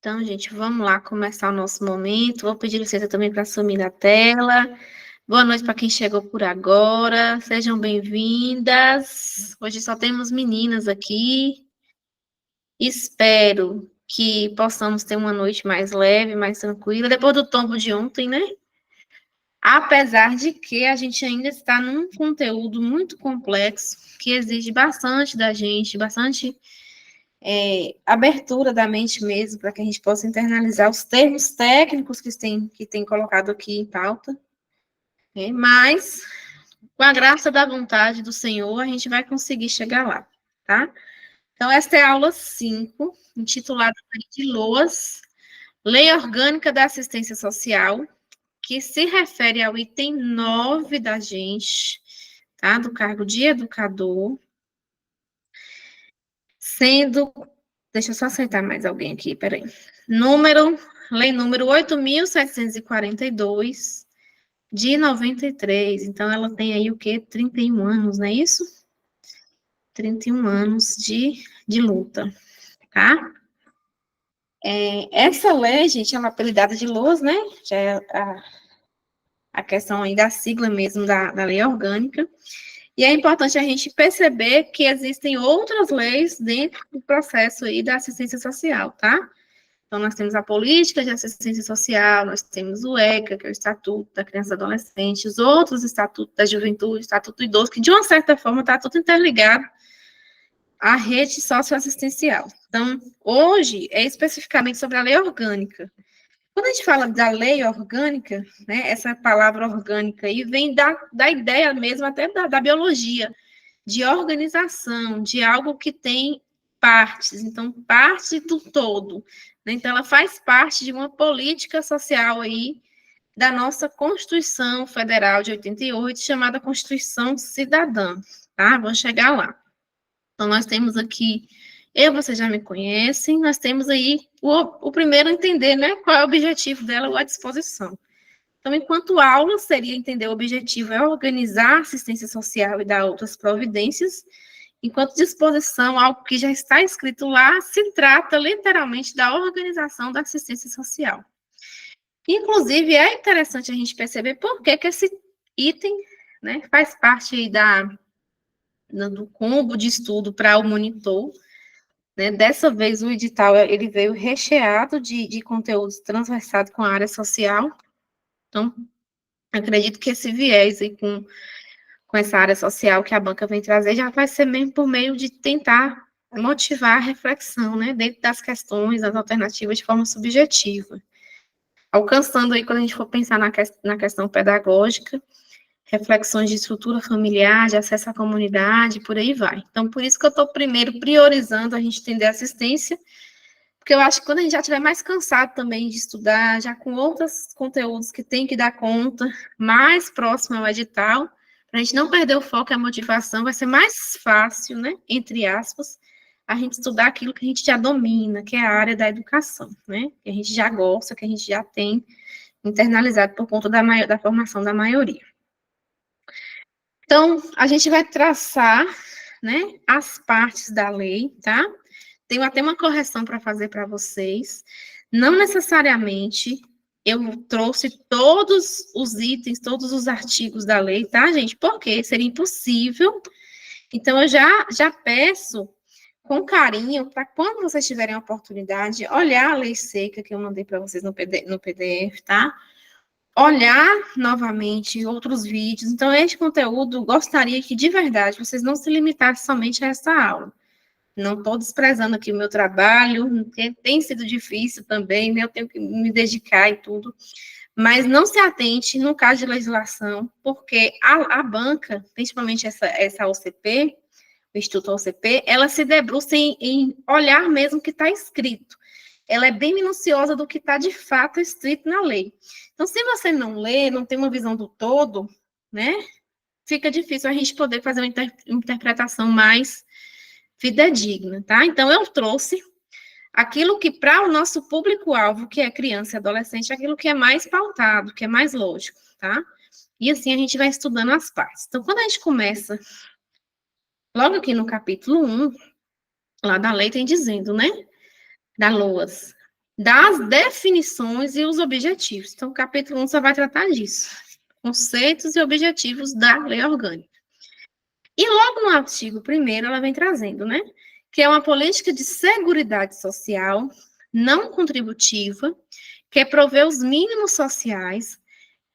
Então, gente, vamos lá começar o nosso momento. Vou pedir licença também para sumir da tela. Boa noite para quem chegou por agora. Sejam bem-vindas. Hoje só temos meninas aqui. Espero que possamos ter uma noite mais leve, mais tranquila, depois do tombo de ontem, né? Apesar de que a gente ainda está num conteúdo muito complexo, que exige bastante da gente, bastante abertura da mente mesmo, para que a gente possa internalizar os termos técnicos que tem colocado aqui em pauta, né? Mas, com a graça da vontade do Senhor, a gente vai conseguir chegar lá, tá? Então, esta é a aula 5, intitulada de LOAS, Lei Orgânica da Assistência Social, que se refere ao item 9 da gente, tá? Do cargo de educador, sendo. Deixa eu só aceitar mais alguém aqui, peraí. Lei número 8.742, de 93. Então, ela tem aí o quê? 31 anos, não é isso? 31 anos de luta, tá? Essa lei, gente, é uma apelidada de LOAS, né? Já é a questão aí da sigla mesmo da lei orgânica. E é importante a gente perceber que existem outras leis dentro do processo aí da assistência social, tá? Então, nós temos a Política de Assistência Social, nós temos o ECA, que é o Estatuto da Criança e Adolescente, os outros Estatutos da Juventude, Estatuto do Idoso, que de uma certa forma está tudo interligado à rede socioassistencial. Então, hoje é especificamente sobre a lei orgânica. Quando a gente fala da lei orgânica, né, essa palavra orgânica aí vem da ideia mesmo até da biologia, de organização, de algo que tem partes, então parte do todo, né? Então ela faz parte de uma política social aí da nossa Constituição Federal de 88, chamada Constituição Cidadã, tá? Vou chegar lá. Então nós temos aqui, vocês já me conhecem, nós temos aí o primeiro entender, né, qual é o objetivo dela ou a disposição. Então, enquanto aula, seria entender o objetivo é organizar a assistência social e dar outras providências, enquanto disposição, algo que já está escrito lá, se trata literalmente da organização da assistência social. Inclusive, é interessante a gente perceber por que esse item, né, faz parte aí do combo de estudo para o monitor, né? Dessa vez, o edital ele veio recheado de conteúdos transversados com a área social. Então, acredito que esse viés aí com essa área social que a banca vem trazer já vai ser mesmo por meio de tentar motivar a reflexão, né, dentro das questões, das alternativas de forma subjetiva. Alcançando aí, quando a gente for pensar na questão pedagógica, reflexões de estrutura familiar, de acesso à comunidade, por aí vai. Então, por isso que eu estou primeiro priorizando a gente entender a assistência, porque eu acho que quando a gente já estiver mais cansado também de estudar, já com outros conteúdos que tem que dar conta, mais próximo ao edital, para a gente não perder o foco e a motivação, vai ser mais fácil, né, entre aspas, a gente estudar aquilo que a gente já domina, que é a área da educação, né, que a gente já gosta, que a gente já tem internalizado por conta da formação da maioria. Então, a gente vai traçar, né, as partes da lei, tá? Tenho até uma correção para fazer para vocês. Não necessariamente eu trouxe todos os itens, todos os artigos da lei, tá, gente? Porque seria impossível. Então, eu já peço com carinho para quando vocês tiverem a oportunidade, olhar a lei seca que eu mandei para vocês no PDF, tá? Olhar novamente outros vídeos. Então, este conteúdo, gostaria que, de verdade, vocês não se limitassem somente a essa aula. Não estou desprezando aqui o meu trabalho, tem sido difícil também, né? Eu tenho que me dedicar e tudo, mas não se atente no caso de legislação, porque a banca, principalmente essa OCP, o Instituto OCP, ela se debruça em olhar mesmo o que está escrito. Ela é bem minuciosa do que está de fato escrito na lei. Então, se você não lê, não tem uma visão do todo, né? Fica difícil a gente poder fazer uma interpretação mais fidedigna, tá? Então, eu trouxe aquilo que, para o nosso público-alvo, que é criança e adolescente, aquilo que é mais pautado, que é mais lógico, tá? E assim a gente vai estudando as partes. Então, quando a gente começa, logo aqui no capítulo 1, lá da lei tem dizendo, né? Da LOAS. das definições e os objetivos. Então, o capítulo 1 só vai tratar disso. Conceitos e objetivos da lei orgânica. E logo no artigo 1º, ela vem trazendo, né? Que é uma política de seguridade social não contributiva, que provê os mínimos sociais,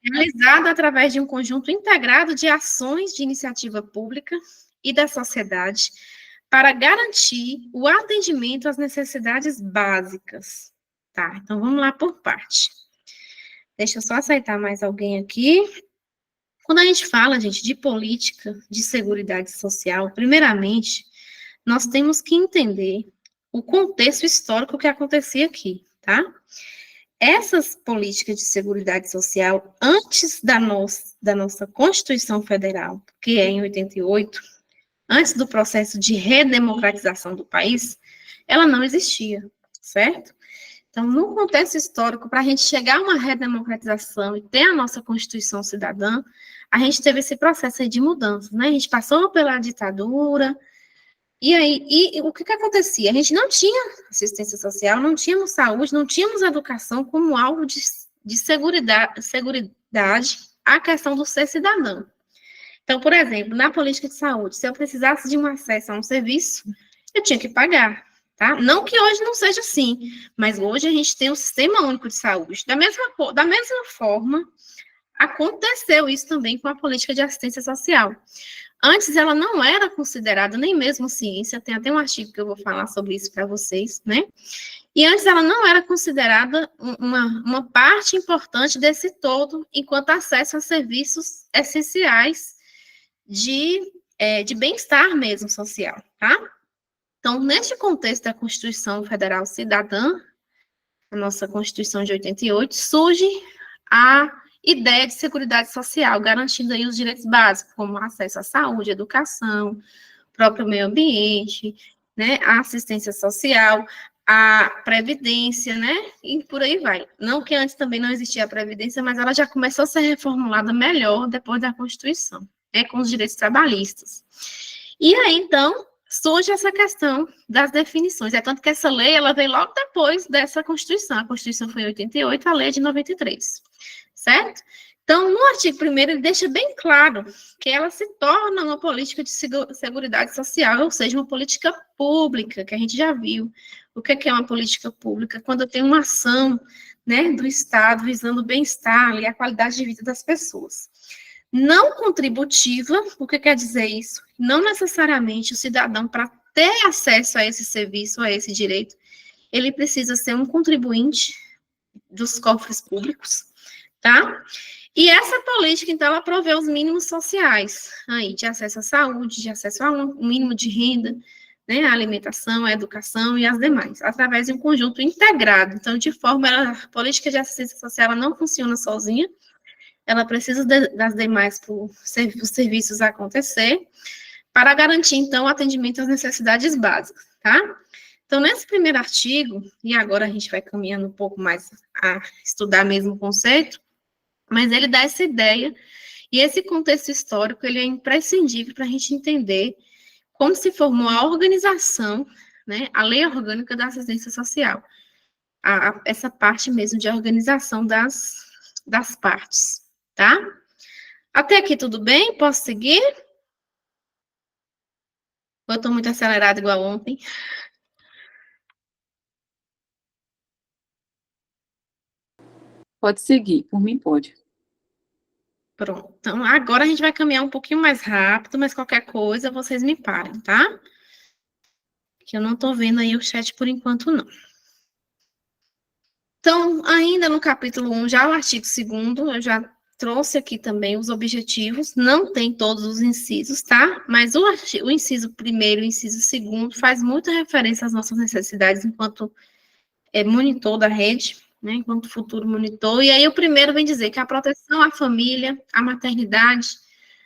realizada através de um conjunto integrado de ações de iniciativa pública e da sociedade para garantir o atendimento às necessidades básicas. Tá, então vamos lá por parte. Deixa eu só aceitar mais alguém aqui. Quando a gente fala, gente, de política de seguridade social, primeiramente, nós temos que entender o contexto histórico que acontecia aqui, tá? Essas políticas de seguridade social, antes da nossa Constituição Federal, que é em 88, antes do processo de redemocratização do país, ela não existia, certo? Então, no contexto histórico, para a gente chegar a uma redemocratização e ter a nossa Constituição cidadã, a gente teve esse processo aí de mudança, né? A gente passou pela ditadura, e aí, o que acontecia? A gente não tinha assistência social, não tínhamos saúde, não tínhamos educação como algo de seguridade, a questão do ser cidadão. Então, por exemplo, na política de saúde, se eu precisasse de um acesso a um serviço, eu tinha que pagar, tá? Não que hoje não seja assim, mas hoje a gente tem um sistema único de saúde. Da mesma forma, aconteceu isso também com a política de assistência social. Antes ela não era considerada nem mesmo ciência, tem até um artigo que eu vou falar sobre isso para vocês, né? E antes ela não era considerada uma parte importante desse todo, enquanto acesso a serviços essenciais de bem-estar mesmo social, tá? Então, neste contexto da Constituição Federal Cidadã, a nossa Constituição de 88, surge a ideia de seguridade social, garantindo aí os direitos básicos, como acesso à saúde, educação, próprio meio ambiente, né, a assistência social, a previdência, né, e por aí vai. Não que antes também não existia a previdência, mas ela já começou a ser reformulada melhor depois da Constituição, né, com os direitos trabalhistas. E aí, então, surge essa questão das definições. É tanto que essa lei, ela veio logo depois dessa Constituição. A Constituição foi em 88, a lei é de 93. Certo? Então, no artigo 1º, ele deixa bem claro que ela se torna uma política de seguridade social, ou seja, uma política pública, que a gente já viu. O que é uma política pública? Quando tem uma ação, né, do Estado visando o bem-estar e a qualidade de vida das pessoas. Não contributiva, o que quer dizer isso? Não necessariamente o cidadão, para ter acesso a esse serviço, a esse direito, ele precisa ser um contribuinte dos cofres públicos, tá? E essa política, então, ela provê os mínimos sociais, aí, de acesso à saúde, de acesso a um mínimo de renda, né, a alimentação, a educação e as demais, através de um conjunto integrado. Então, de forma, a política de assistência social, ela não funciona sozinha, ela precisa das demais para os serviços acontecer, para garantir, então, o atendimento às necessidades básicas, tá? Então, nesse primeiro artigo, e agora a gente vai caminhando um pouco mais a estudar mesmo o conceito, mas ele dá essa ideia, e esse contexto histórico, ele é imprescindível para a gente entender como se formou a organização, né, a lei orgânica da assistência social, essa parte mesmo de organização das partes, tá? Até aqui tudo bem? Posso seguir? Ou eu estou muito acelerada igual ontem? Pode seguir, por mim pode. Pronto. Então, agora a gente vai caminhar um pouquinho mais rápido, mas qualquer coisa vocês me parem, tá? Que eu não estou vendo aí o chat por enquanto, não. Então, ainda no capítulo 1, já o artigo 2º, eu já trouxe aqui também os objetivos, não tem todos os incisos, tá? Mas o inciso 1º e o inciso 2º faz muita referência às nossas necessidades enquanto monitor da rede, né, enquanto futuro monitor. E aí o primeiro vem dizer que a proteção à família, à maternidade,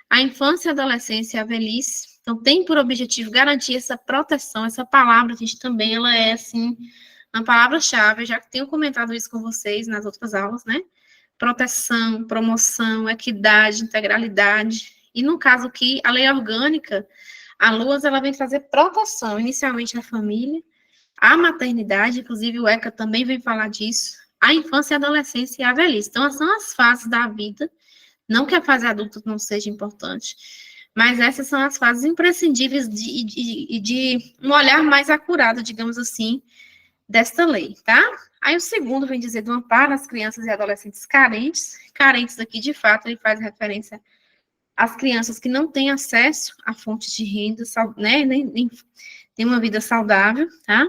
à infância, à adolescência e à velhice, então tem por objetivo garantir essa proteção, essa palavra, gente, também ela é, assim, uma palavra-chave, eu já tenho comentado isso com vocês nas outras aulas, né, proteção, promoção, equidade, integralidade, e no caso aqui, a lei orgânica, a LUAS, ela vem trazer proteção, inicialmente à família, a maternidade, inclusive o ECA também vem falar disso, a infância, a adolescência e a velhice. Então, são as fases da vida, não que a fase adulta não seja importante, mas essas são as fases imprescindíveis de um olhar mais acurado, digamos assim, desta lei, tá? Aí o segundo vem dizer do amparo às crianças e adolescentes carentes. Carentes aqui, de fato, ele faz referência às crianças que não têm acesso a fontes de renda, né, nem têm uma vida saudável, tá?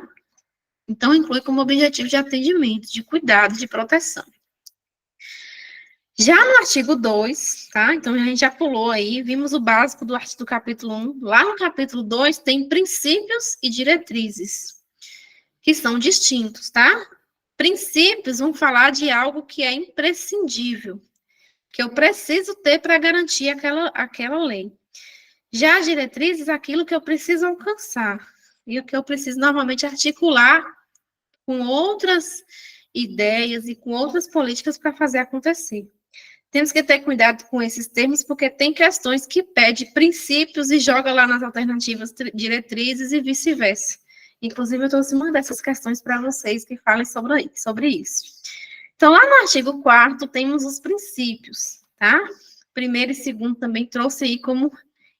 Então, inclui como objetivo de atendimento, de cuidado, de proteção. Já no artigo 2, tá? Então, a gente já pulou aí, vimos o básico do capítulo 1. Lá no capítulo 2, tem princípios e diretrizes, que são distintos, tá? Princípios vão falar de algo que é imprescindível, que eu preciso ter para garantir aquela lei. Já as diretrizes, aquilo que eu preciso alcançar, e o que eu preciso normalmente articular com outras ideias e com outras políticas para fazer acontecer. Temos que ter cuidado com esses termos, porque tem questões que pede princípios e joga lá nas alternativas diretrizes e vice-versa. Inclusive, eu trouxe uma dessas questões para vocês que falem sobre isso. Então, lá no artigo 4º, temos os princípios, tá? Primeiro e segundo também trouxe aí como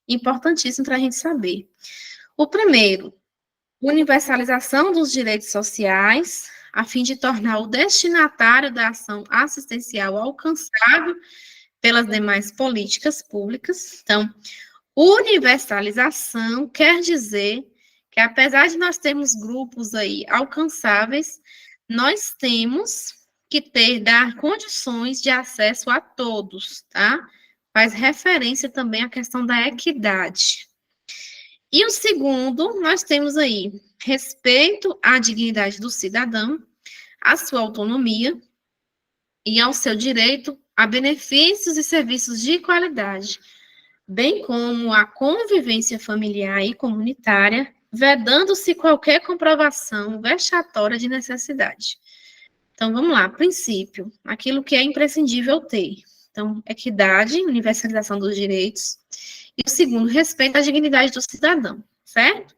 importantíssimo para a gente saber. O primeiro, universalização dos direitos sociais, a fim de tornar o destinatário da ação assistencial alcançável pelas demais políticas públicas. Então, universalização quer dizer que, apesar de nós termos grupos aí alcançáveis, nós temos que dar condições de acesso a todos, tá? Faz referência também à questão da equidade. E o segundo, nós temos aí respeito à dignidade do cidadão, à sua autonomia e ao seu direito a benefícios e serviços de qualidade, bem como a convivência familiar e comunitária, vedando-se qualquer comprovação vexatória de necessidade. Então, vamos lá, princípio, aquilo que é imprescindível ter. Então, equidade, universalização dos direitos. E o segundo, respeito à dignidade do cidadão, certo?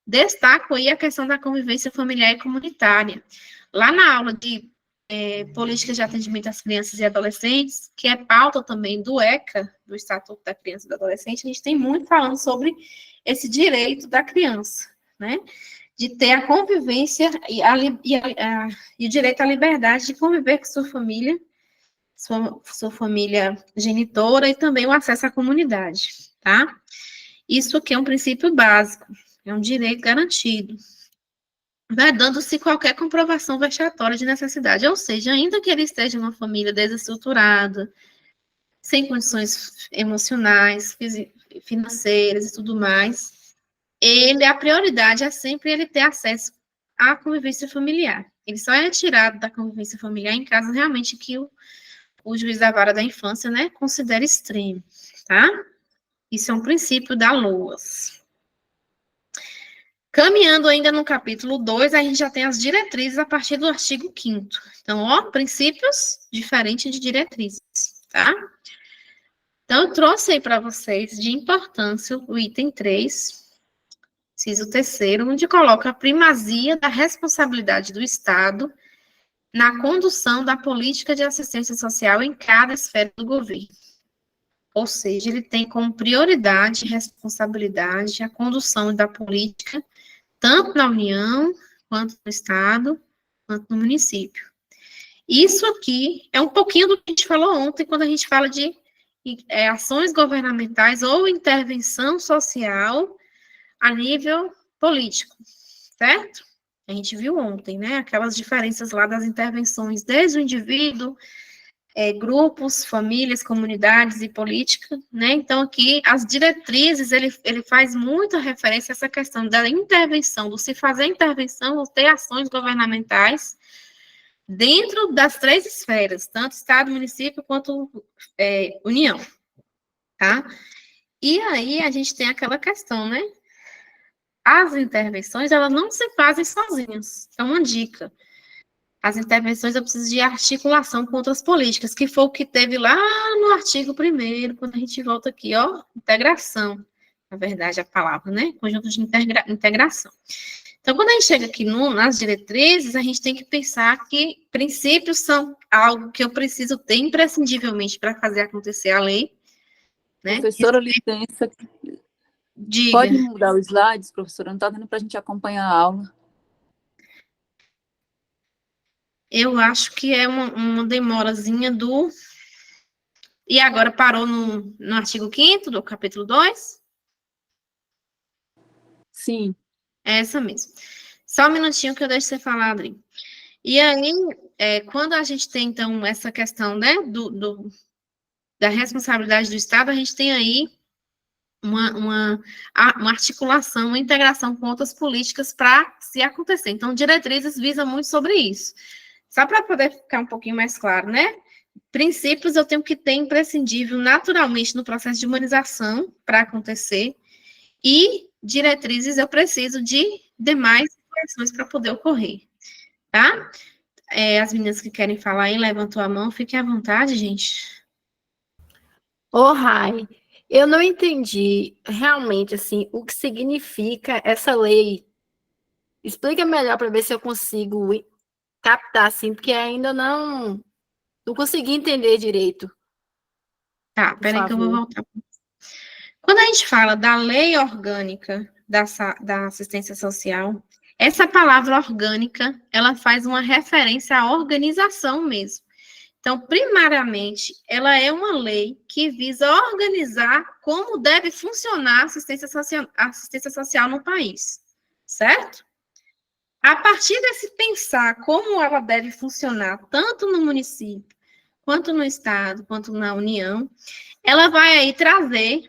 Destaco aí a questão da convivência familiar e comunitária. Lá na aula de políticas de atendimento às crianças e adolescentes, que é pauta também do ECA, do Estatuto da Criança e do Adolescente, a gente tem muito falando sobre esse direito da criança, né? De ter a convivência e o direito à liberdade de conviver com sua família, sua família genitora e também o acesso à comunidade, tá? Isso aqui é um princípio básico, é um direito garantido, vedando-se qualquer comprovação vexatória de necessidade, ou seja, ainda que ele esteja em uma família desestruturada, sem condições emocionais, financeiras e tudo mais, a prioridade é sempre ele ter acesso à convivência familiar. Ele só é tirado da convivência familiar em caso realmente que o juiz da vara da infância, né, considere extremo, tá? Isso é um princípio da LOAS. Caminhando ainda no capítulo 2, a gente já tem as diretrizes a partir do artigo 5º. Então, ó, princípios diferentes de diretrizes, tá? Então, eu trouxe aí para vocês de importância o item 3, inciso 3º, onde coloca a primazia da responsabilidade do Estado na condução da política de assistência social em cada esfera do governo. Ou seja, ele tem como prioridade e responsabilidade a condução da política, tanto na União, quanto no Estado, quanto no município. Isso aqui é um pouquinho do que a gente falou ontem, quando a gente fala de ações governamentais ou intervenção social a nível político, certo? A gente viu ontem, né, aquelas diferenças lá das intervenções desde o indivíduo, grupos, famílias, comunidades e política, né? Então, aqui, as diretrizes, ele faz muita referência a essa questão da intervenção, do se fazer intervenção ou ter ações governamentais dentro das 3 esferas, tanto Estado, município, quanto União, tá? E aí, a gente tem aquela questão, né? As intervenções, elas não se fazem sozinhas. É uma dica. As intervenções, eu preciso de articulação com outras políticas, que foi o que teve lá no artigo 1º, quando a gente volta aqui, ó, integração. Na verdade, a palavra, né? Conjunto de integração. Então, quando a gente chega aqui nas diretrizes, a gente tem que pensar que princípios são algo que eu preciso ter imprescindivelmente para fazer acontecer a lei, né? Professora, licença. Diga. Pode mudar os slides, professora? Não está dando para a gente acompanhar a aula. Eu acho que é uma demorazinha do... E agora parou no artigo 5º do capítulo 2? Sim. É essa mesmo. Só um minutinho que eu deixo você falar, Adri. E aí, quando a gente tem, então, essa questão, né, da responsabilidade do Estado, a gente tem aí uma articulação, uma integração com outras políticas para se acontecer. Então, diretrizes visam muito sobre isso. Só para poder ficar um pouquinho mais claro, né? Princípios eu tenho que ter imprescindível naturalmente no processo de humanização para acontecer, e diretrizes eu preciso de demais ações para poder ocorrer, tá? As meninas que querem falar aí, levantou a mão, fiquem à vontade, gente. Ô, Rai, eu não entendi realmente, assim, o que significa essa lei. Explica melhor para ver se eu consigo captar, assim, porque ainda não consegui entender direito, Tá, por peraí que eu vou favor. voltar. Quando a gente fala da lei orgânica da assistência social, essa palavra orgânica, ela faz uma referência à organização mesmo. Então, primariamente, ela é uma lei que visa organizar como deve funcionar a assistência social no país, certo? A partir desse pensar como ela deve funcionar, tanto no município, quanto no estado, quanto na União, ela vai aí trazer,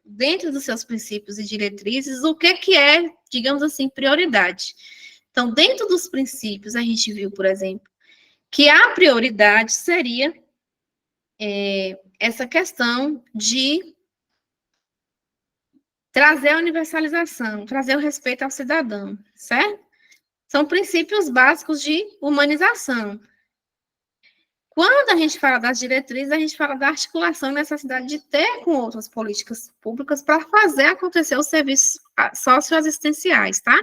dentro dos seus princípios e diretrizes, o que é, digamos assim, prioridade. Então, dentro dos princípios, a gente viu, por exemplo, que a prioridade seria essa questão de trazer a universalização, trazer o respeito ao cidadão, certo? São princípios básicos de humanização. Quando a gente fala das diretrizes, a gente fala da articulação e necessidade de ter com outras políticas públicas para fazer acontecer os serviços socioassistenciais, tá?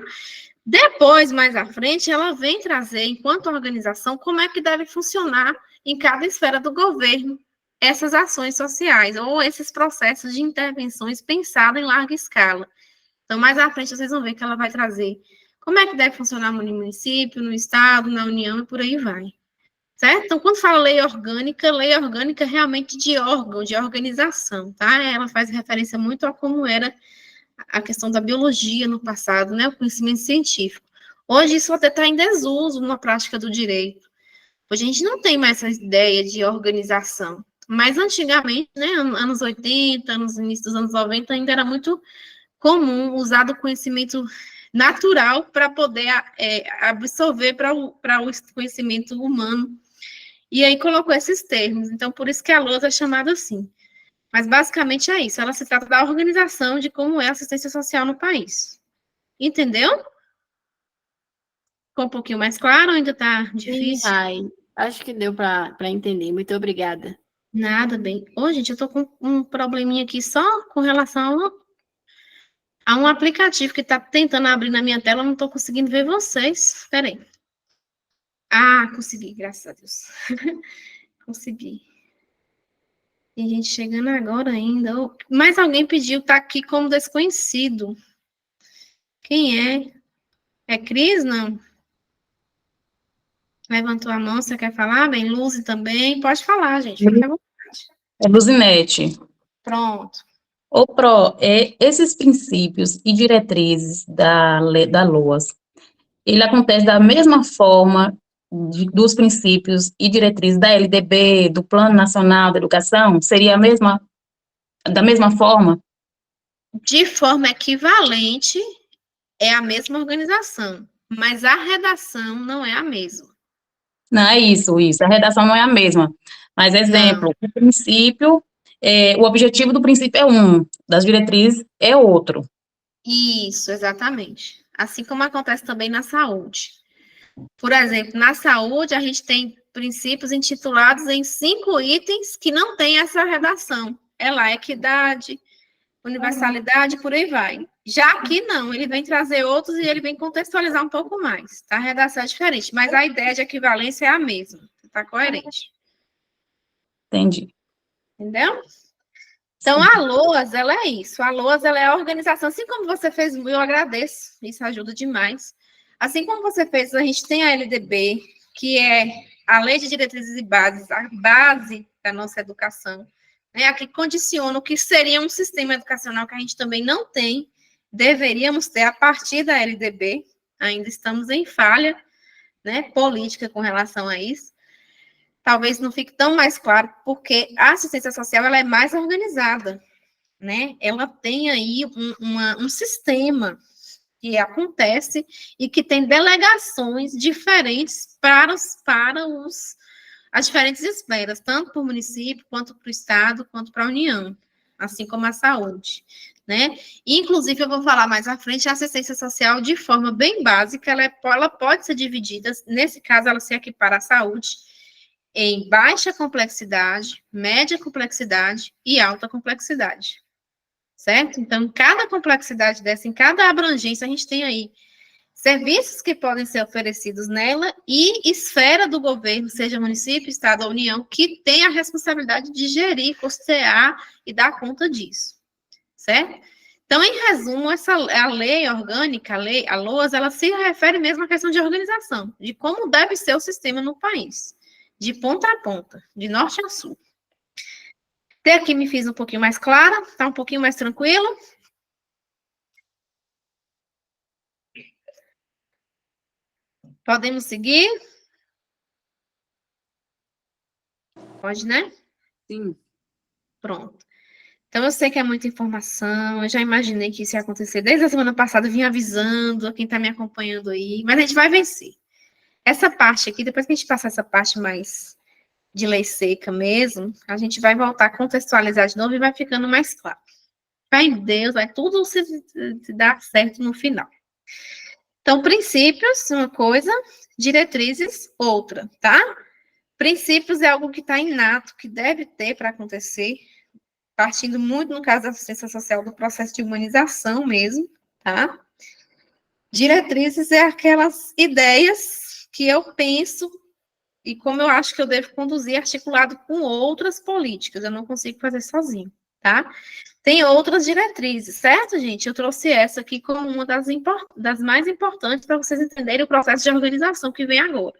Depois, mais à frente, ela vem trazer, enquanto organização, como é que deve funcionar em cada esfera do governo essas ações sociais ou esses processos de intervenções pensados em larga escala. Então, mais à frente, vocês vão ver que ela vai trazer como é que deve funcionar no município, no estado, na União e por aí vai. Certo? Então, quando fala lei orgânica é realmente de órgão, de organização, tá? Ela faz referência muito a como era a questão da biologia no passado, né? O conhecimento científico. Hoje, isso até está em desuso na prática do direito. Hoje, a gente não tem mais essa ideia de organização. Mas, antigamente, né? Anos 80, início dos anos 90, ainda era muito comum usar do conhecimento natural para poder absorver para o conhecimento humano. E aí colocou esses termos. Então, por isso que a lousa é chamada assim. Mas, basicamente, é isso. Ela se trata da organização de como é a assistência social no país. Entendeu? Ficou um pouquinho mais claro ou ainda está Sim, difícil? Rai, acho que deu para entender. Muito obrigada. Nada, bem. Ô, gente, eu estou com um probleminha aqui só com relação a um aplicativo que está tentando abrir na minha tela, eu não estou conseguindo ver vocês. Espera aí. Ah, consegui, graças a Deus. Consegui. Tem gente chegando agora ainda. Mais alguém pediu, tá aqui como desconhecido. Quem é? É Cris, não? Levantou a mão, você quer falar? Bem, Luzi também. Pode falar, gente. Fica à vontade. É Luzinete. Pronto. Ô, Pro, esses princípios e diretrizes da LOAS, ele acontece da mesma forma dos princípios e diretrizes da LDB, do Plano Nacional de Educação? Seria da mesma forma? De forma equivalente, é a mesma organização, mas a redação não é a mesma. Não, é isso. A redação não é a mesma. Mas, exemplo, Não. o princípio, o objetivo do princípio é um, das diretrizes é outro. Isso, exatamente. Assim como acontece também na saúde. Por exemplo, na saúde, a gente tem princípios intitulados em 5 itens que não tem essa redação. É lá a equidade, universalidade, por aí vai. Já aqui não, ele vem trazer outros e ele vem contextualizar um pouco mais, tá? A redação é diferente, mas a ideia de equivalência é a mesma, tá coerente. Entendi. Entendeu? Então, a LOAS, ela é isso. A LOAS, ela é a organização, assim como você fez, eu agradeço, isso ajuda demais. Assim como você fez, a gente tem a LDB, que é a Lei de Diretrizes e Bases, a base da nossa educação, né, a que condiciona o que seria um sistema educacional que a gente também não tem, deveríamos ter a partir da LDB, ainda estamos em falha, né, política com relação a isso. Talvez não fique tão mais claro, porque a assistência social ela é mais organizada, né? Ela tem aí um sistema que acontece e que tem delegações diferentes para as diferentes esferas, tanto para o município, quanto para o estado, quanto para a União, assim como a saúde, né? Inclusive, eu vou falar mais à frente, a assistência social, de forma bem básica, ela pode ser dividida, nesse caso, ela se equipara à saúde, em baixa complexidade, média complexidade e alta complexidade, certo? Então, em cada complexidade dessa, em cada abrangência, a gente tem aí serviços que podem ser oferecidos nela e esfera do governo, seja município, estado ou união, que tem a responsabilidade de gerir, custear e dar conta disso, certo? Então, em resumo, a lei orgânica, a LOAS, ela se refere mesmo à questão de organização, de como deve ser o sistema no país, de ponta a ponta, de norte a sul. Até aqui me fiz um pouquinho mais clara, tá um pouquinho mais tranquilo? Podemos seguir? Pode, né? Sim. Pronto. Então, eu sei que é muita informação, eu já imaginei que isso ia acontecer desde a semana passada, eu vim avisando a quem está me acompanhando aí, mas a gente vai vencer. Essa parte aqui, depois que a gente passar essa parte mais de lei seca mesmo, a gente vai voltar a contextualizar de novo e vai ficando mais claro. Fé em Deus, vai tudo se dar certo no final. Então, princípios, uma coisa, diretrizes, outra, tá? Princípios é algo que está inato, que deve ter para acontecer, partindo muito, no caso da assistência social, do processo de humanização mesmo, tá? Diretrizes é aquelas ideias que eu penso e como eu acho que eu devo conduzir articulado com outras políticas, eu não consigo fazer sozinho, tá? Tem outras diretrizes, certo, gente? Eu trouxe essa aqui como uma das mais importantes para vocês entenderem o processo de organização que vem agora.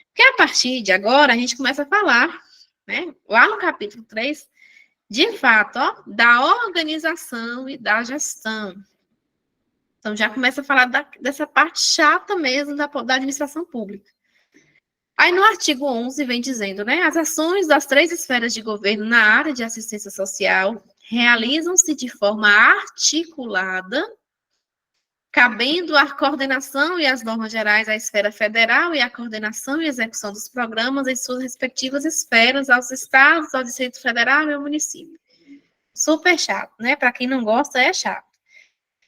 Porque a partir de agora, a gente começa a falar, né, lá no capítulo 3, de fato, ó, da organização e da gestão. Então, já começa a falar dessa parte chata mesmo da administração pública. Aí, no artigo 11, vem dizendo, né, as ações das 3 esferas de governo na área de assistência social realizam-se de forma articulada, cabendo a coordenação e as normas gerais à esfera federal e a coordenação e execução dos programas em suas respectivas esferas aos estados, ao Distrito Federal e ao município. Super chato, né? Para quem não gosta, é chato.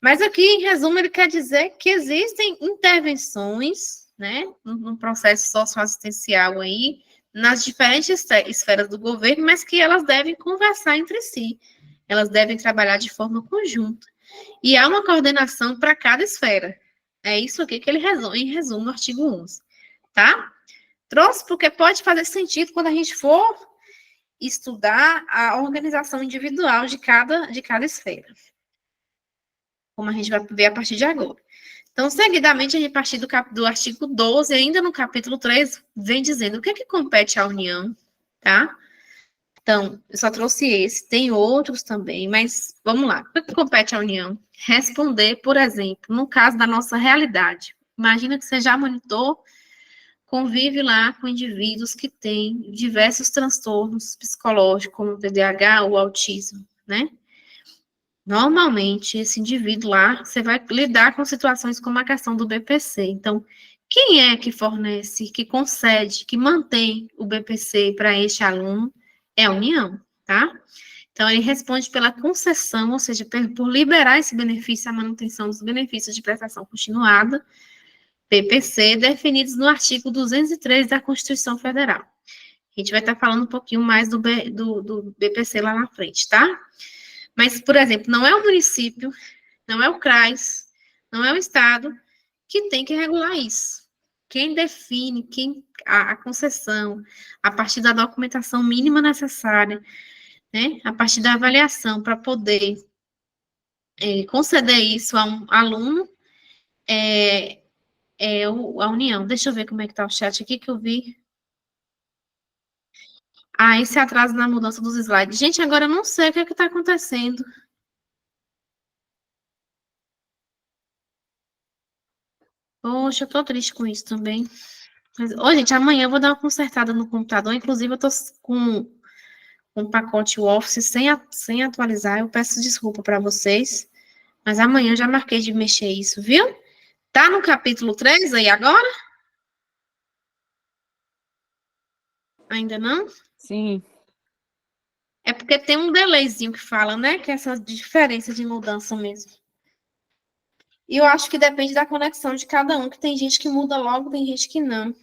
Mas aqui, em resumo, ele quer dizer que existem intervenções, né, no processo socioassistencial aí, nas diferentes esferas do governo, mas que elas devem conversar entre si, elas devem trabalhar de forma conjunta. E há uma coordenação para cada esfera. É isso aqui que ele resume, em resumo, no artigo 11, tá? Trouxe porque pode fazer sentido quando a gente for estudar a organização individual de cada esfera, como a gente vai ver a partir de agora. Então, seguidamente, a gente, a partir do artigo 12, ainda no capítulo 3, vem dizendo o que é que compete à União, tá? Então, eu só trouxe esse, tem outros também, mas vamos lá. O que é que compete à União? Responder, por exemplo, no caso da nossa realidade. Imagina que você já monitor, convive lá com indivíduos que têm diversos transtornos psicológicos, como o TDAH ou autismo, né? Normalmente, esse indivíduo lá, você vai lidar com situações como a questão do BPC. Então, quem é que fornece, que concede, que mantém o BPC para este aluno? É a União, tá? Então, ele responde pela concessão, ou seja, por liberar esse benefício, a manutenção dos benefícios de prestação continuada, BPC, definidos no artigo 203 da Constituição Federal. A gente vai estar falando um pouquinho mais do BPC lá na frente, tá? Mas, por exemplo, não é o município, não é o CRAS, não é o Estado que tem que regular isso. Quem define a concessão, a partir da documentação mínima necessária, né, a partir da avaliação para poder conceder isso a um aluno, a União. Deixa eu ver como é que está o chat aqui que eu vi. Ah, esse atraso na mudança dos slides. Gente, agora eu não sei o que está acontecendo. Poxa, eu tô triste com isso também. Mas, ô, gente, amanhã eu vou dar uma consertada no computador. Inclusive, eu tô com um pacote Office sem atualizar. Eu peço desculpa para vocês. Mas amanhã eu já marquei de mexer isso, viu? Tá no capítulo 3 aí agora? Ainda não? Sim. É porque tem um delayzinho que fala, né? Que é essa diferença de mudança mesmo. E eu acho que depende da conexão de cada um, que tem gente que muda logo, tem gente que não.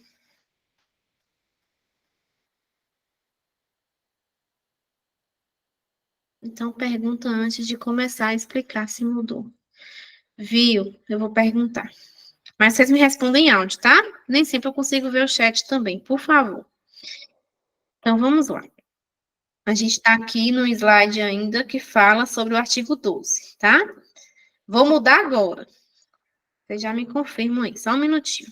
Então, pergunta antes de começar a explicar se mudou. Viu? Eu vou perguntar. Mas vocês me respondem em áudio, tá? Nem sempre eu consigo ver o chat também, por favor. Então, vamos lá. A gente está aqui no slide ainda que fala sobre o artigo 12, tá? Vou mudar agora. Vocês já me confirmam aí, só um minutinho.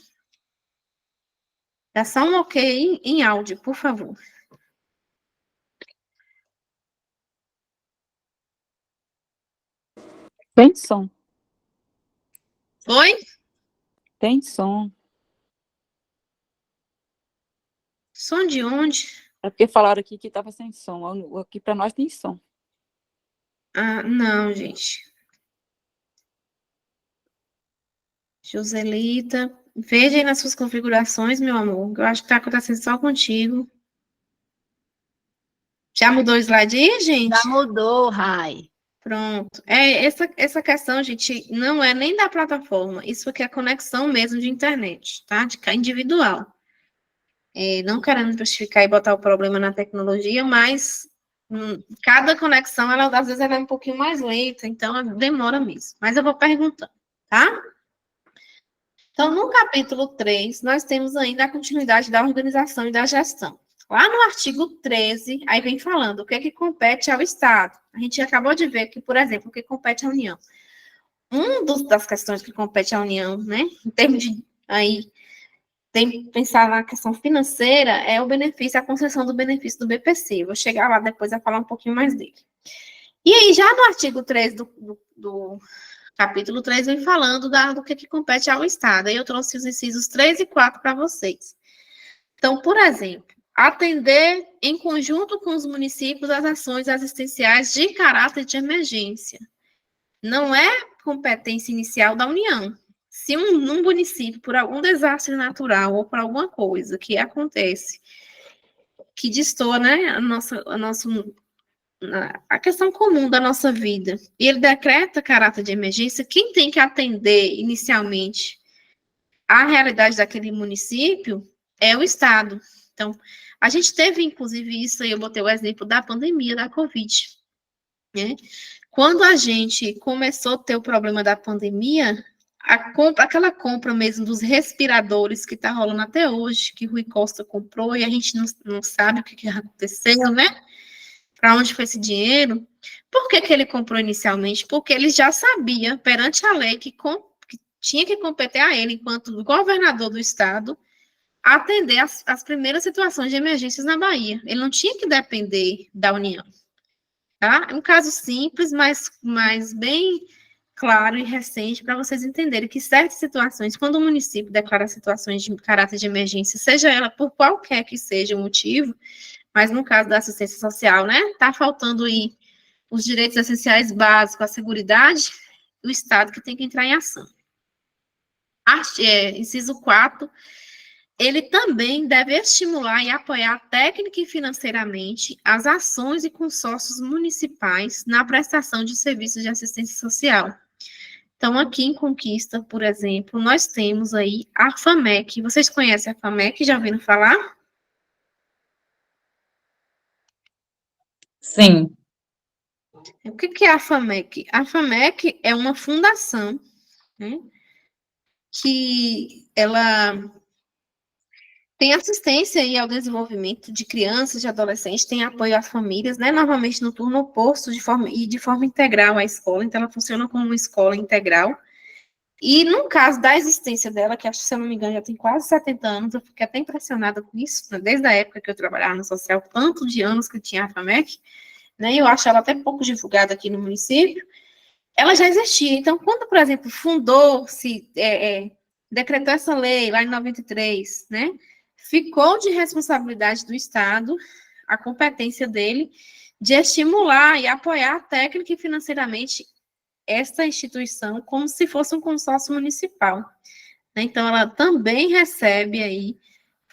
Dá só um ok em áudio, por favor. Tem som. Oi? Tem som. Som de onde? É porque falaram aqui que estava sem som. Aqui para nós tem som. Ah, não, gente. Joselita, veja aí nas suas configurações, meu amor. Eu acho que está acontecendo só contigo. Já mudou o slide aí, gente? Já mudou, Rai. Pronto. Essa questão, gente, não é nem da plataforma. Isso aqui é conexão mesmo de internet, tá? De individual. Não querendo justificar e botar o problema na tecnologia, mas cada conexão, às vezes, ela é um pouquinho mais lenta, então demora mesmo. Mas eu vou perguntando, tá? Então, no capítulo 3, nós temos ainda a continuidade da organização e da gestão. Lá no artigo 13, aí vem falando o que é que compete ao Estado. A gente acabou de ver que, por exemplo, o que compete à União. Das questões que compete à União, né, em termos de, aí, tem que pensar na questão financeira, é o benefício, a concessão do benefício do BPC. Vou chegar lá depois a falar um pouquinho mais dele. E aí, já no artigo 3 do capítulo 3 vem falando do que compete ao Estado. Aí eu trouxe os incisos 3 e 4 para vocês. Então, por exemplo, atender em conjunto com os municípios as ações assistenciais de caráter de emergência. Não é competência inicial da União. Se num município, por algum desastre natural ou por alguma coisa que acontece, que destoa, né, a questão comum da nossa vida, e ele decreta caráter de emergência, quem tem que atender inicialmente a realidade daquele município é o Estado. Então, a gente teve, inclusive, isso aí, eu botei o exemplo da pandemia da Covid, né? Quando a gente começou a ter o problema da pandemia, aquela compra mesmo dos respiradores que está rolando até hoje, que Rui Costa comprou, e a gente não sabe o que aconteceu, né? Para onde foi esse dinheiro? Por que ele comprou inicialmente? Porque ele já sabia, perante a lei, que tinha que competir a ele, enquanto governador do estado, atender as primeiras situações de emergências na Bahia. Ele não tinha que depender da União. Tá? É um caso simples, mas bem claro e recente para vocês entenderem que certas situações, quando o município declara situações de caráter de emergência, seja ela por qualquer que seja o motivo, mas no caso da assistência social, né, tá faltando aí os direitos essenciais básicos, a seguridade, o Estado que tem que entrar em ação. Inciso 4, ele também deve estimular e apoiar técnica e financeiramente as ações e consórcios municipais na prestação de serviços de assistência social. Então, aqui em Conquista, por exemplo, nós temos aí a FAMEC. Vocês conhecem a FAMEC? Já ouviram falar? Sim. O que é a FAMEC? A FAMEC é uma fundação, né, que ela tem assistência aí ao desenvolvimento de crianças, de adolescentes, tem apoio às famílias, né, normalmente no turno oposto de forma integral à escola, então ela funciona como uma escola integral. E no caso da existência dela, que acho que, se eu não me engano, já tem quase 70 anos, eu fiquei até impressionada com isso, né, desde a época que eu trabalhava no social, tanto de anos que tinha a FAMEC, né, eu acho ela até pouco divulgada aqui no município, ela já existia. Então, quando, por exemplo, decretou essa lei lá em 93, né, ficou de responsabilidade do Estado a competência dele de estimular e apoiar técnica e financeiramente esta instituição como se fosse um consórcio municipal, né? Então, ela também recebe aí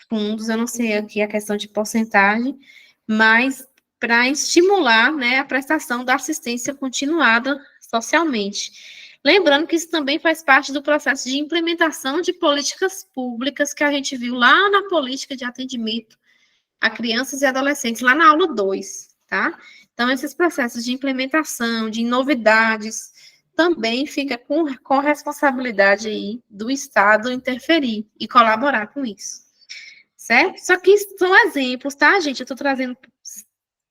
fundos, eu não sei aqui a questão de porcentagem, mas para estimular, né, a prestação da assistência continuada socialmente. Lembrando que isso também faz parte do processo de implementação de políticas públicas que a gente viu lá na política de atendimento a crianças e adolescentes, lá na aula 2, tá? Então, esses processos de implementação, de novidades, também fica com responsabilidade aí do Estado interferir e colaborar com isso, certo? Só que são exemplos, tá, gente? Eu estou trazendo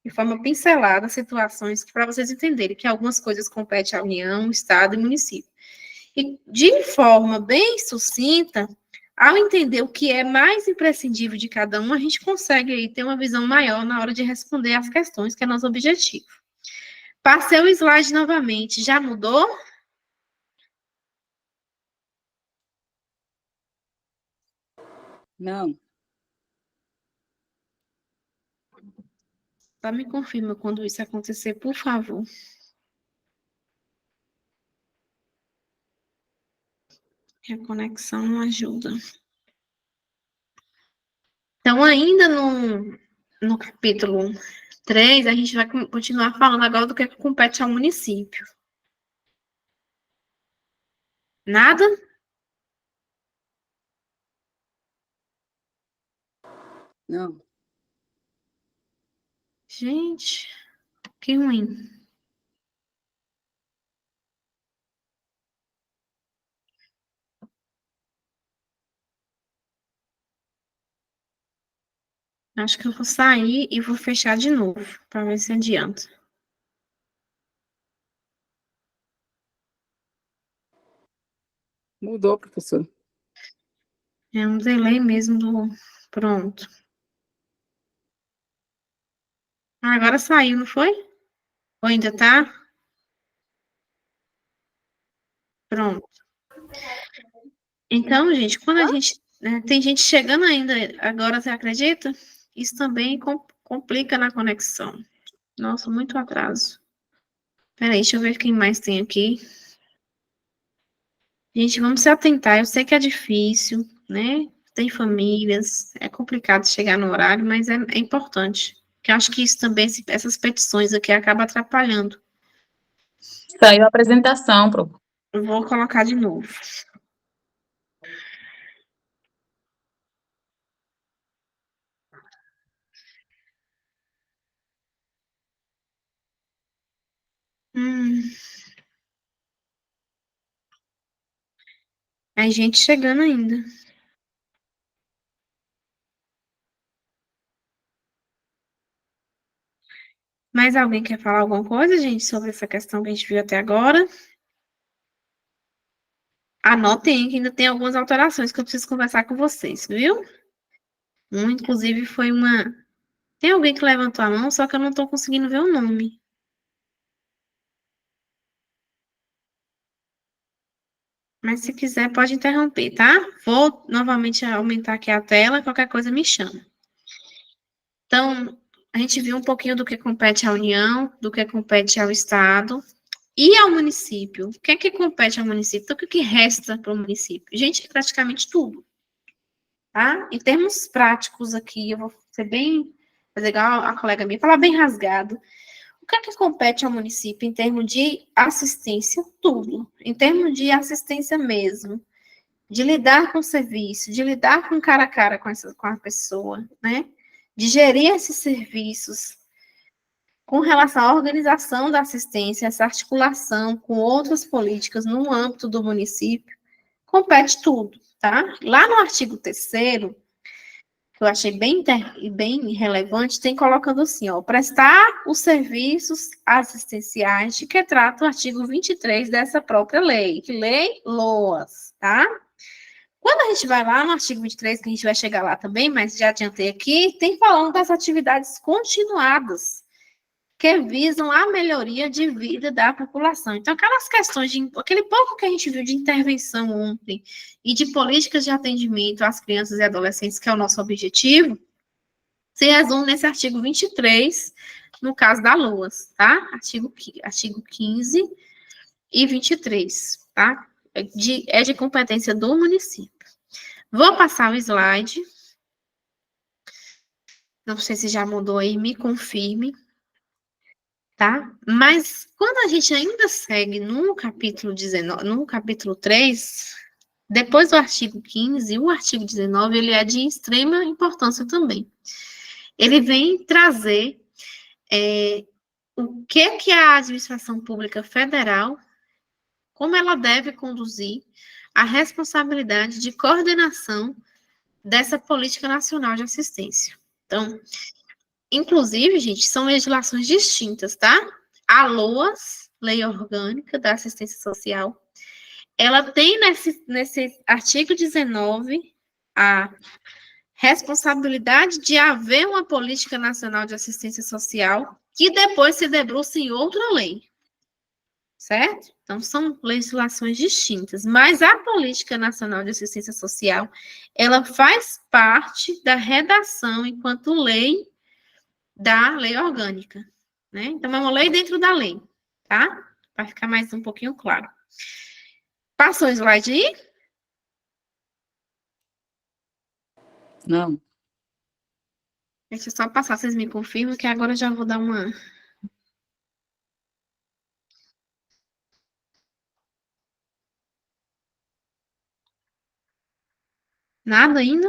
de forma pincelada situações para vocês entenderem que algumas coisas competem à União, Estado e município. E de forma bem sucinta, ao entender o que é mais imprescindível de cada um, a gente consegue aí ter uma visão maior na hora de responder às questões, que é nosso objetivo. Passei o slide novamente. Já mudou? Não. Só me confirma quando isso acontecer, por favor. A conexão não ajuda. Então, ainda no capítulo 3, a gente vai continuar falando agora do que compete ao município. Nada? Não. Gente, que ruim. Acho que eu vou sair e vou fechar de novo, para ver se adianta. Mudou, professor. É um delay mesmo do... Pronto. Ah, agora saiu, não foi? Ou ainda tá? Pronto. Então, gente, quando a gente... né, tem gente chegando ainda agora, você acredita? Isso também complica na conexão. Nossa, muito atraso. Peraí, deixa eu ver quem mais tem aqui. Gente, vamos se atentar. Eu sei que é difícil, né? Tem famílias, é complicado chegar no horário, mas é importante. Porque eu acho que isso também, essas petições aqui, acabam atrapalhando. Saiu a apresentação, prof. Eu vou colocar de novo. Aí, gente chegando ainda. Mais alguém quer falar alguma coisa, gente, sobre essa questão que a gente viu até agora? Anotem que ainda tem algumas alterações que eu preciso conversar com vocês, viu? Inclusive, foi uma... Tem alguém que levantou a mão, só que eu não estou conseguindo ver o nome. Mas se quiser, pode interromper, tá? Vou novamente aumentar aqui a tela, qualquer coisa me chama. Então, a gente viu um pouquinho do que compete à União, do que compete ao Estado e ao município. O que compete ao município? Então, o que resta para o município? Gente, praticamente tudo, tá? Em termos práticos aqui, eu vou ser bem, fazer igual a colega minha, falar bem rasgado. O que compete ao município em termos de assistência? Tudo. Em termos de assistência mesmo. De lidar com o serviço, de lidar com cara a cara com a pessoa, né? De gerir esses serviços, com relação à organização da assistência, essa articulação com outras políticas no âmbito do município, compete tudo, tá? Lá no artigo 3º, que eu achei bem relevante, tem colocando assim, ó, prestar os serviços assistenciais de que trata o artigo 23 dessa própria lei, Lei LOAS, tá? Quando a gente vai lá no artigo 23, que a gente vai chegar lá também, mas já adiantei aqui, tem falando das atividades continuadas, que visam a melhoria de vida da população. Então, aquelas questões aquele pouco que a gente viu de intervenção ontem e de políticas de atendimento às crianças e adolescentes, que é o nosso objetivo, se resume nesse artigo 23, no caso da LOAS, tá? Artigo 15 e 23, tá? É de competência do município. Vou passar o slide. Não sei se já mudou aí, me confirme. Tá? Mas quando a gente ainda segue no capítulo 19, no capítulo 3, depois do artigo 15, o artigo 19, ele é de extrema importância também. Ele vem trazer o que a administração pública federal, como ela deve conduzir a responsabilidade de coordenação dessa política nacional de assistência. Então, inclusive, gente, são legislações distintas, tá? A LOAS, Lei Orgânica da Assistência Social, ela tem nesse artigo 19 a responsabilidade de haver uma política nacional de assistência social que depois se debruça em outra lei, certo? Então, são legislações distintas, mas a Política Nacional de Assistência Social, ela faz parte da redação enquanto lei da lei orgânica, né? Então, é uma lei dentro da lei, tá? Para ficar mais um pouquinho claro. Passou o slide aí? Não. Deixa eu só passar, vocês me confirmam, que agora eu já vou dar uma... Nada ainda?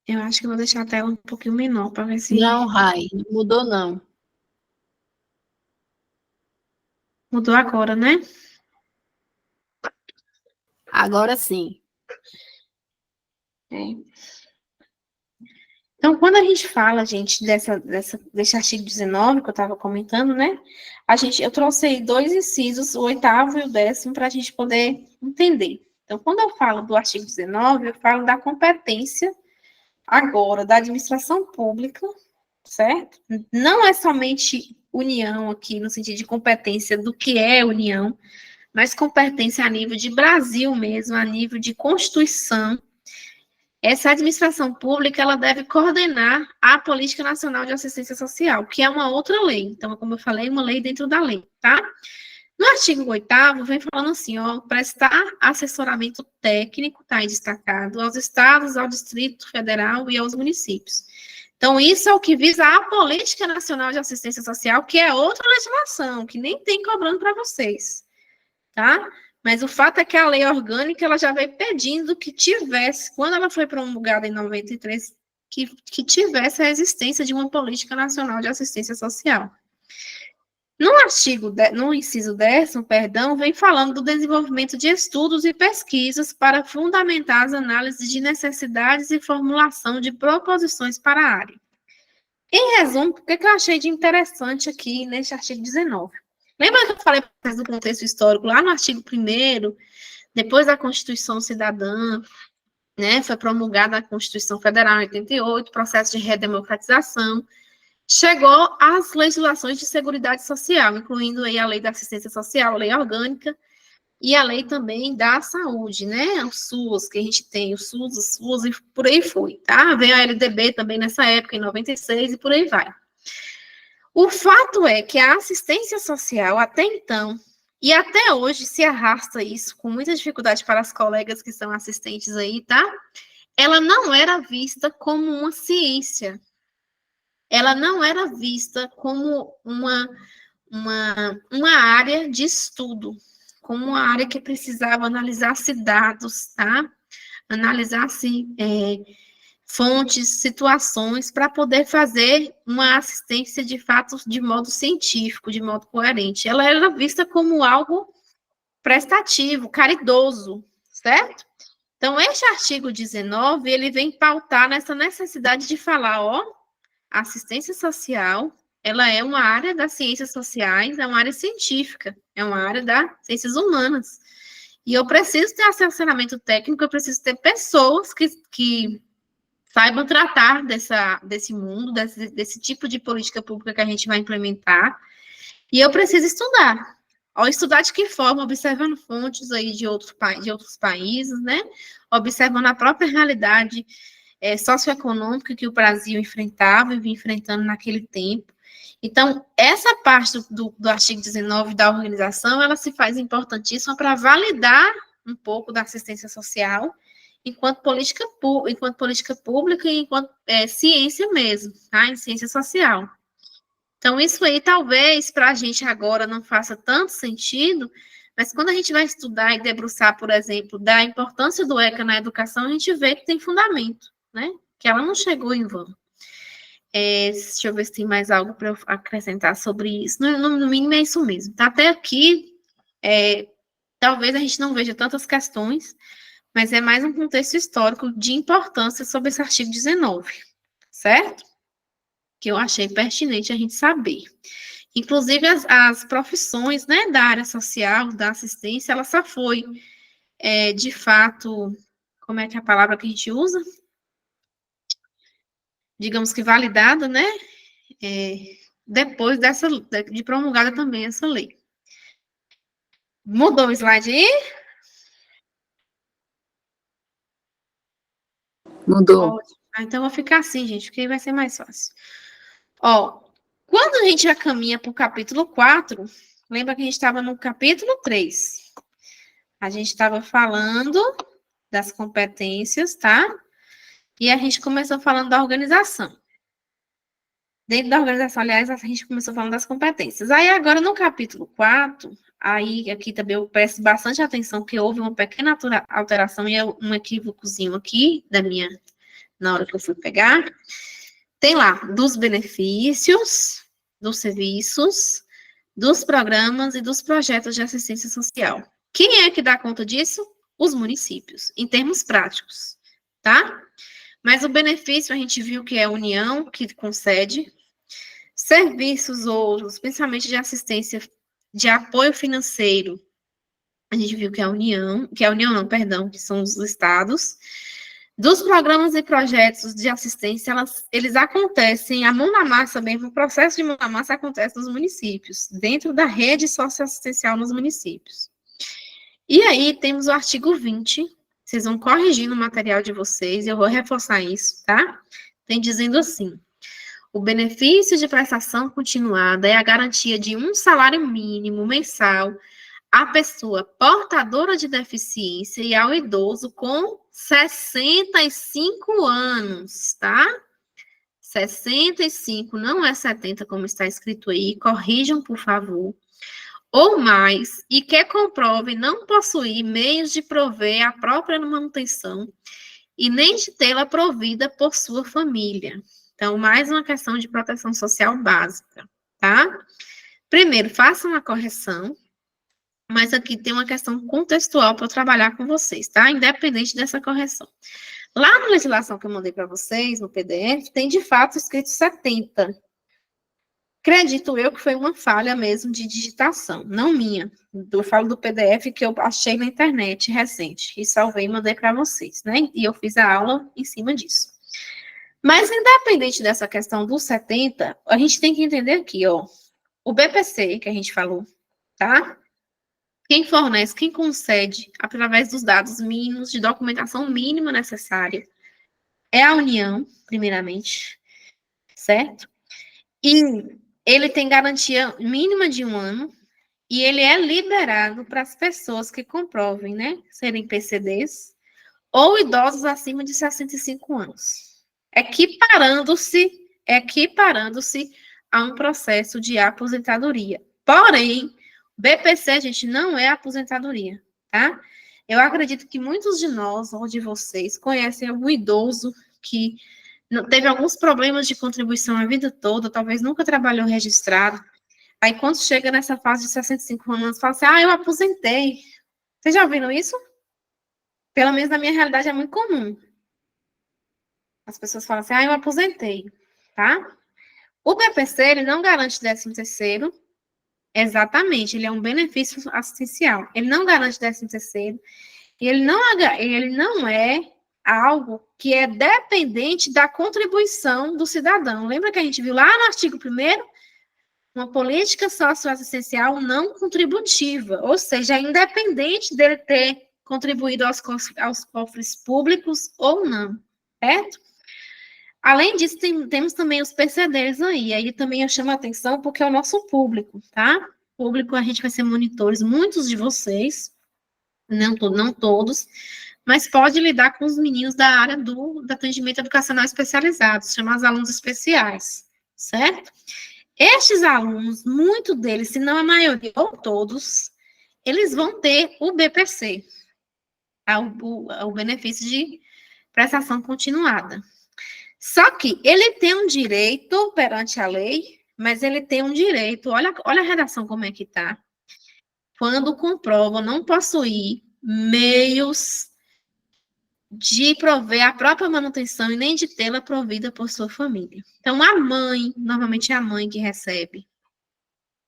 Eu acho que eu vou deixar a tela um pouquinho menor para ver se Não, Rai, não mudou não. mudou agora, né? Agora sim. Então, quando a gente fala, gente, desse artigo 19 que eu estava comentando, né? Eu trouxe aí 2 incisos, o 8º e o 10º, para a gente poder entender. Então, quando eu falo do artigo 19, eu falo da competência agora da administração pública, certo? Não é somente União aqui, no sentido de competência do que é União, mas competência a nível de Brasil mesmo, a nível de Constituição. Essa administração pública, ela deve coordenar a Política Nacional de Assistência Social, que é uma outra lei. Então, como eu falei, uma lei dentro da lei, tá? No artigo 8º, vem falando assim, ó, prestar assessoramento técnico, tá aí destacado, aos estados, ao Distrito Federal e aos municípios. Então, isso é o que visa a Política Nacional de Assistência Social, que é outra legislação, que nem tem cobrando para vocês, tá? Mas o fato é que a lei orgânica, ela já veio pedindo que tivesse, quando ela foi promulgada em 93, que tivesse a existência de uma Política Nacional de Assistência Social. No inciso 10º, perdão, vem falando do desenvolvimento de estudos e pesquisas para fundamentar as análises de necessidades e formulação de proposições para a área. Em resumo, o que eu achei de interessante aqui neste artigo 19? Lembra que eu falei para vocês do contexto histórico lá no artigo 1º, depois da Constituição Cidadã, né, foi promulgada a Constituição Federal em 88, processo de redemocratização, chegou às legislações de seguridade social, incluindo aí a lei da assistência social, a lei orgânica, e a lei também da saúde, né, o SUS, que a gente tem, o SUS e por aí foi, tá? Veio a LDB também nessa época, em 96, e por aí vai. O fato é que a assistência social, até então, e até hoje se arrasta isso, com muita dificuldade para as colegas que são assistentes aí, tá? Ela não era vista como uma ciência, ela não era vista como uma área de estudo, como uma área que precisava analisar-se dados, tá? analisar-se fontes, situações, para poder fazer uma assistência de fato de modo científico, de modo coerente. Ela era vista como algo prestativo, caridoso, certo? Então, este artigo 19, ele vem pautar nessa necessidade de falar, ó, a assistência social, ela é uma área das ciências sociais, é uma área científica, é uma área das ciências humanas. E eu preciso ter assessoramento técnico, eu preciso ter pessoas que saibam tratar desse mundo, desse tipo de política pública que a gente vai implementar. E eu preciso estudar. Ao estudar de que forma? Observando fontes aí de outros países, né? Observando a própria realidade socioeconômica que o Brasil enfrentava e vinha enfrentando naquele tempo. Então, essa parte do artigo 19 da organização, ela se faz importantíssima para validar um pouco da assistência social enquanto política pública e enquanto ciência mesmo, tá? Em ciência social. Então, isso aí talvez para a gente agora não faça tanto sentido, mas quando a gente vai estudar e debruçar, por exemplo, da importância do ECA na educação, a gente vê que tem fundamento, né? Que ela não chegou em vão. Deixa eu ver se tem mais algo para eu acrescentar sobre isso. No mínimo é isso mesmo. Tá? Até aqui, talvez a gente não veja tantas questões, mas é mais um contexto histórico de importância sobre esse artigo 19, certo? Que eu achei pertinente a gente saber. Inclusive, as profissões, né, da área social, da assistência, ela só foi, de fato, como é que é a palavra que a gente usa? Digamos que validada, né, depois de promulgada também essa lei. Mudou o slide aí? Mudou. Então, eu vou ficar assim, gente, porque aí vai ser mais fácil. Ó, quando a gente já caminha para o capítulo 4, lembra que a gente estava no capítulo 3. A gente estava falando das competências, tá? E a gente começou falando da organização. Dentro da organização, aliás, a gente começou falando das competências. Aí, agora, no capítulo 4, aí aqui também eu presto bastante atenção, porque houve uma pequena alteração e um equívocozinho aqui na hora que eu fui pegar. Tem lá, dos benefícios, dos serviços, dos programas e dos projetos de assistência social. Quem é que dá conta disso? Os municípios, em termos práticos, tá? Mas o benefício a gente viu que é a União que concede, serviços outros, principalmente de assistência, de apoio financeiro, a gente viu que é a União, que são os estados. Dos programas e projetos de assistência, eles acontecem, a mão na massa mesmo, o processo de mão na massa acontece nos municípios, dentro da rede socioassistencial nos municípios. E aí, temos o artigo 20, vocês vão corrigir no material de vocês, e eu vou reforçar isso, tá? Tem dizendo assim, o benefício de prestação continuada é a garantia de um salário mínimo mensal à pessoa portadora de deficiência e ao idoso com 65 anos, tá? 65, não é 70, como está escrito aí, corrijam, por favor. Ou mais, e que comprove não possuir meios de prover a própria manutenção e nem de tê-la provida por sua família. Então, mais uma questão de proteção social básica, tá? Primeiro, façam a correção, mas aqui tem uma questão contextual para eu trabalhar com vocês, tá? Independente dessa correção. Lá na legislação que eu mandei para vocês, no PDF, tem de fato escrito 70. Acredito eu que foi uma falha mesmo de digitação, não minha. Eu falo do PDF que eu achei na internet recente, e salvei e mandei para vocês, né? E eu fiz a aula em cima disso. Mas, independente dessa questão dos 70, a gente tem que entender aqui, ó, o BPC, que a gente falou, tá? Quem fornece, quem concede, através dos dados mínimos, de documentação mínima necessária, é a União, primeiramente, certo? E ele tem garantia mínima de 1 ano, e ele é liberado para as pessoas que comprovem, né, serem PCDs, ou idosos acima de 65 anos. Equiparando-se a um processo de aposentadoria. Porém, BPC, gente, não é aposentadoria, tá? Eu acredito que muitos de nós, ou de vocês, conhecem algum idoso que teve alguns problemas de contribuição a vida toda, talvez nunca trabalhou registrado. Aí, quando chega nessa fase de 65 anos, fala assim, eu aposentei. Vocês já ouviram isso? Pelo menos na minha realidade é muito comum. As pessoas falam assim, eu aposentei, tá? O BPC, ele não garante 13º, exatamente, ele é um benefício assistencial. Ele não garante 13º, e ele não é algo que é dependente da contribuição do cidadão. Lembra que a gente viu lá no artigo 1º? Uma política socioassistencial não contributiva, ou seja, é independente dele ter contribuído aos cofres públicos ou não, certo? Além disso, temos também os PCDs aí também eu chamo a atenção porque é o nosso público, tá? Público, a gente vai ser monitores, muitos de vocês, não todos, mas pode lidar com os meninos da área do atendimento educacional especializado, chamados alunos especiais, certo? Estes alunos, muitos deles, se não a maioria ou todos, eles vão ter o BPC, o benefício de prestação continuada. Só que ele tem um direito perante a lei, mas ele tem um direito, olha a redação como é que está, quando comprova não possuir meios de prover a própria manutenção e nem de tê-la provida por sua família. Então, a mãe, normalmente é a mãe que recebe,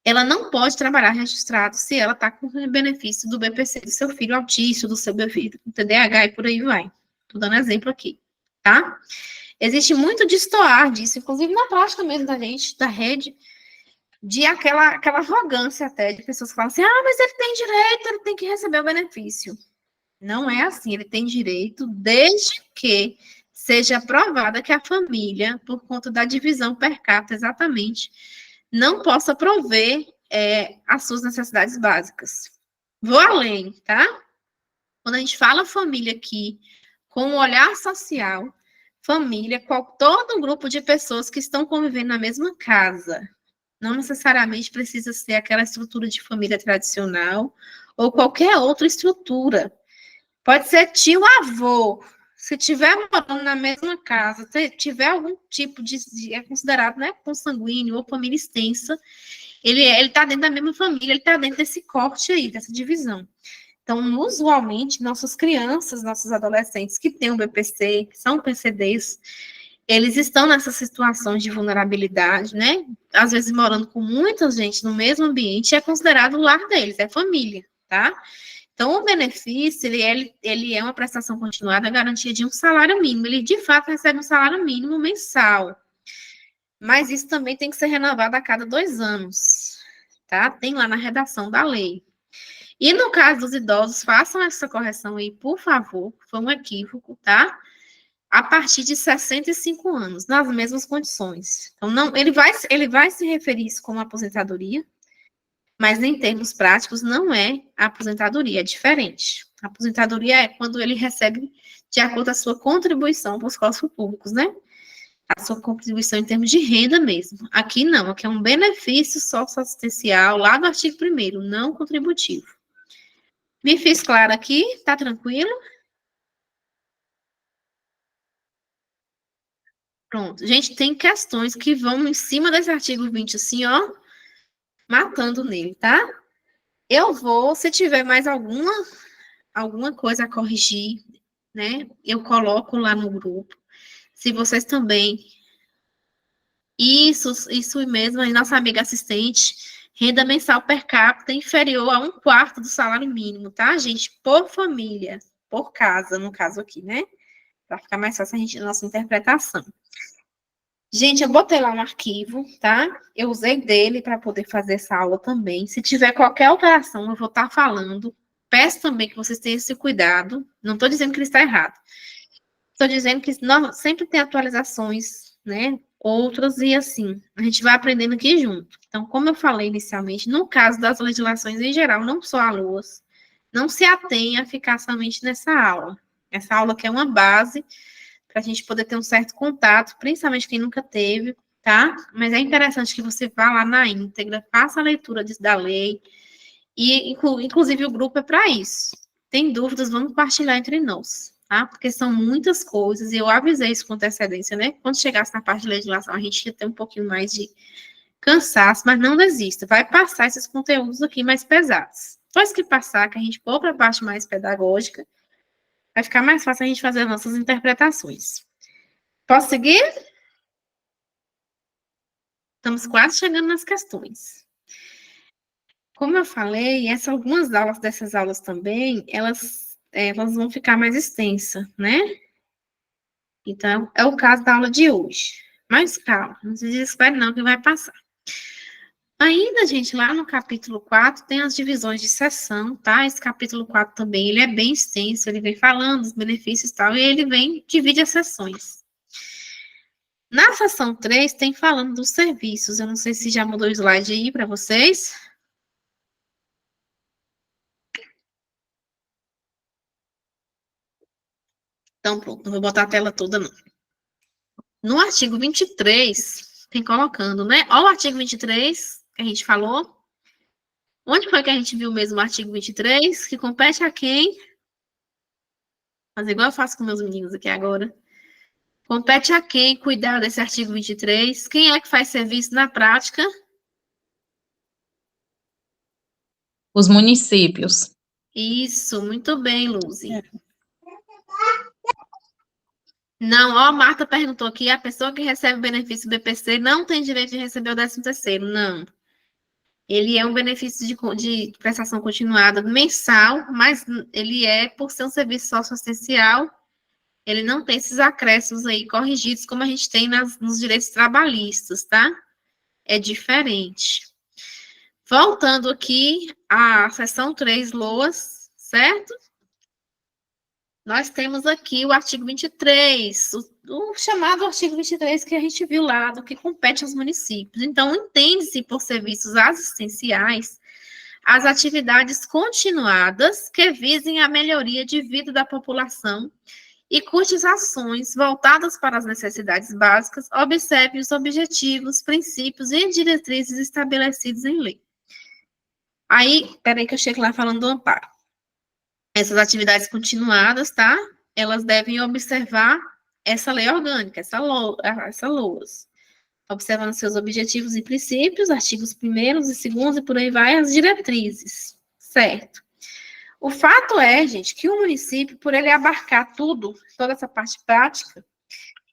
ela não pode trabalhar registrado se ela está com o benefício do BPC do seu filho autista, do seu filho com TDAH e por aí vai. Estou dando exemplo aqui, tá? Existe muito destoar disso, inclusive na prática mesmo da gente, da rede, de aquela arrogância até, de pessoas que falam assim, mas ele tem direito, ele tem que receber o benefício. Não é assim, ele tem direito desde que seja provada que a família, por conta da divisão per capita exatamente, não possa prover as suas necessidades básicas. Vou além, tá? Quando a gente fala família aqui, com um olhar social, família, todo um grupo de pessoas que estão convivendo na mesma casa. Não necessariamente precisa ser aquela estrutura de família tradicional ou qualquer outra estrutura. Pode ser tio-avô. Se tiver morando na mesma casa, tiver algum tipo é considerado, né, consanguíneo ou família extensa, ele está dentro da mesma família, ele está dentro desse corte aí, dessa divisão. Então, usualmente, nossas crianças, nossos adolescentes que têm um BPC, que são PCDs, eles estão nessa situação de vulnerabilidade, né? Às vezes morando com muita gente no mesmo ambiente, é considerado o lar deles, é família, tá? Então, o benefício, ele é uma prestação continuada, a garantia de um salário mínimo. Ele, de fato, recebe um salário mínimo mensal. Mas isso também tem que ser renovado a cada 2 anos, tá? Tem lá na redação da lei. E no caso dos idosos, façam essa correção aí, por favor, foi um equívoco, tá? A partir de 65 anos, nas mesmas condições. Então, não, ele vai se referir isso como aposentadoria, mas em termos práticos não é a aposentadoria, é diferente. A aposentadoria é quando ele recebe de acordo com a sua contribuição para os cofres públicos, né? A sua contribuição em termos de renda mesmo. Aqui não, aqui é um benefício socioassistencial lá do artigo 1º, não contributivo. Me fiz claro aqui? Tá tranquilo? Pronto. Gente, tem questões que vão em cima desse artigo 20, assim, ó, matando nele, tá? Eu vou, se tiver mais alguma coisa a corrigir, né, eu coloco lá no grupo. Se vocês também... Isso mesmo, a nossa amiga assistente, renda mensal per capita inferior a 1/4 do salário mínimo, tá, gente? Por família, por casa, no caso aqui, né? Para ficar mais fácil a nossa interpretação. Gente, eu botei lá um arquivo, tá? Eu usei dele para poder fazer essa aula também. Se tiver qualquer alteração, eu vou estar falando. Peço também que vocês tenham esse cuidado. Não estou dizendo que ele está errado. Estou dizendo que sempre tem atualizações, né? Outras e assim, a gente vai aprendendo aqui junto. Então, como eu falei inicialmente, no caso das legislações em geral, não só a LOAS, não se atenha a ficar somente nessa aula. Essa aula que é uma base para a gente poder ter um certo contato, principalmente quem nunca teve, tá? Mas é interessante que você vá lá na íntegra, faça a leitura da lei, e inclusive o grupo é para isso. Tem dúvidas, vamos partilhar entre nós, tá? Porque são muitas coisas, e eu avisei isso com antecedência, né? Quando chegasse na parte de legislação, a gente ia ter um pouquinho mais de cansaço, mas não desista. Vai passar esses conteúdos aqui mais pesados. Depois que passar, que a gente for para a parte mais pedagógica, vai ficar mais fácil a gente fazer as nossas interpretações. Posso seguir? Estamos quase chegando nas questões. Como eu falei, algumas aulas dessas aulas também, elas vão ficar mais extensas, né? Então, é o caso da aula de hoje. Mas calma, não se desespere não, que vai passar. Ainda, gente, lá no capítulo 4, tem as divisões de sessão, tá? Esse capítulo 4 também, ele é bem extenso, ele vem falando dos benefícios e tal, e ele divide as sessões. Na seção 3, tem falando dos serviços. Eu não sei se já mudou o slide aí para vocês. Então, pronto, não vou botar a tela toda, não. No artigo 23, tem colocando, né? Olha o artigo 23, que a gente falou. Onde foi que a gente viu mesmo o artigo 23? Que compete a quem? Fazer igual eu faço com meus meninos aqui agora. Compete a quem cuidar desse artigo 23? Quem é que faz serviço na prática? Os municípios. Isso, muito bem, Luzi. Não, ó, a Marta perguntou aqui, a pessoa que recebe o benefício BPC não tem direito de receber o 13º, não. Ele é um benefício de prestação continuada mensal, mas ele por ser um serviço socioassistencial, ele não tem esses acréscimos aí corrigidos como a gente tem nos direitos trabalhistas, tá? É diferente. Voltando aqui à seção 3, LOAS, certo? Nós temos aqui o artigo 23, o chamado artigo 23 que a gente viu lá, do que compete aos municípios. Então, entende-se por serviços assistenciais as atividades continuadas que visem a melhoria de vida da população e cujas ações voltadas para as necessidades básicas observem os objetivos, princípios e diretrizes estabelecidos em lei. Aí, peraí que eu chego lá falando do amparo. Essas atividades continuadas, tá? Elas devem observar essa lei orgânica, essa LOAS. Observando seus objetivos e princípios, artigos 1º e 2º e por aí vai, as diretrizes, certo? O fato é, gente, que o município, por ele abarcar tudo, toda essa parte prática,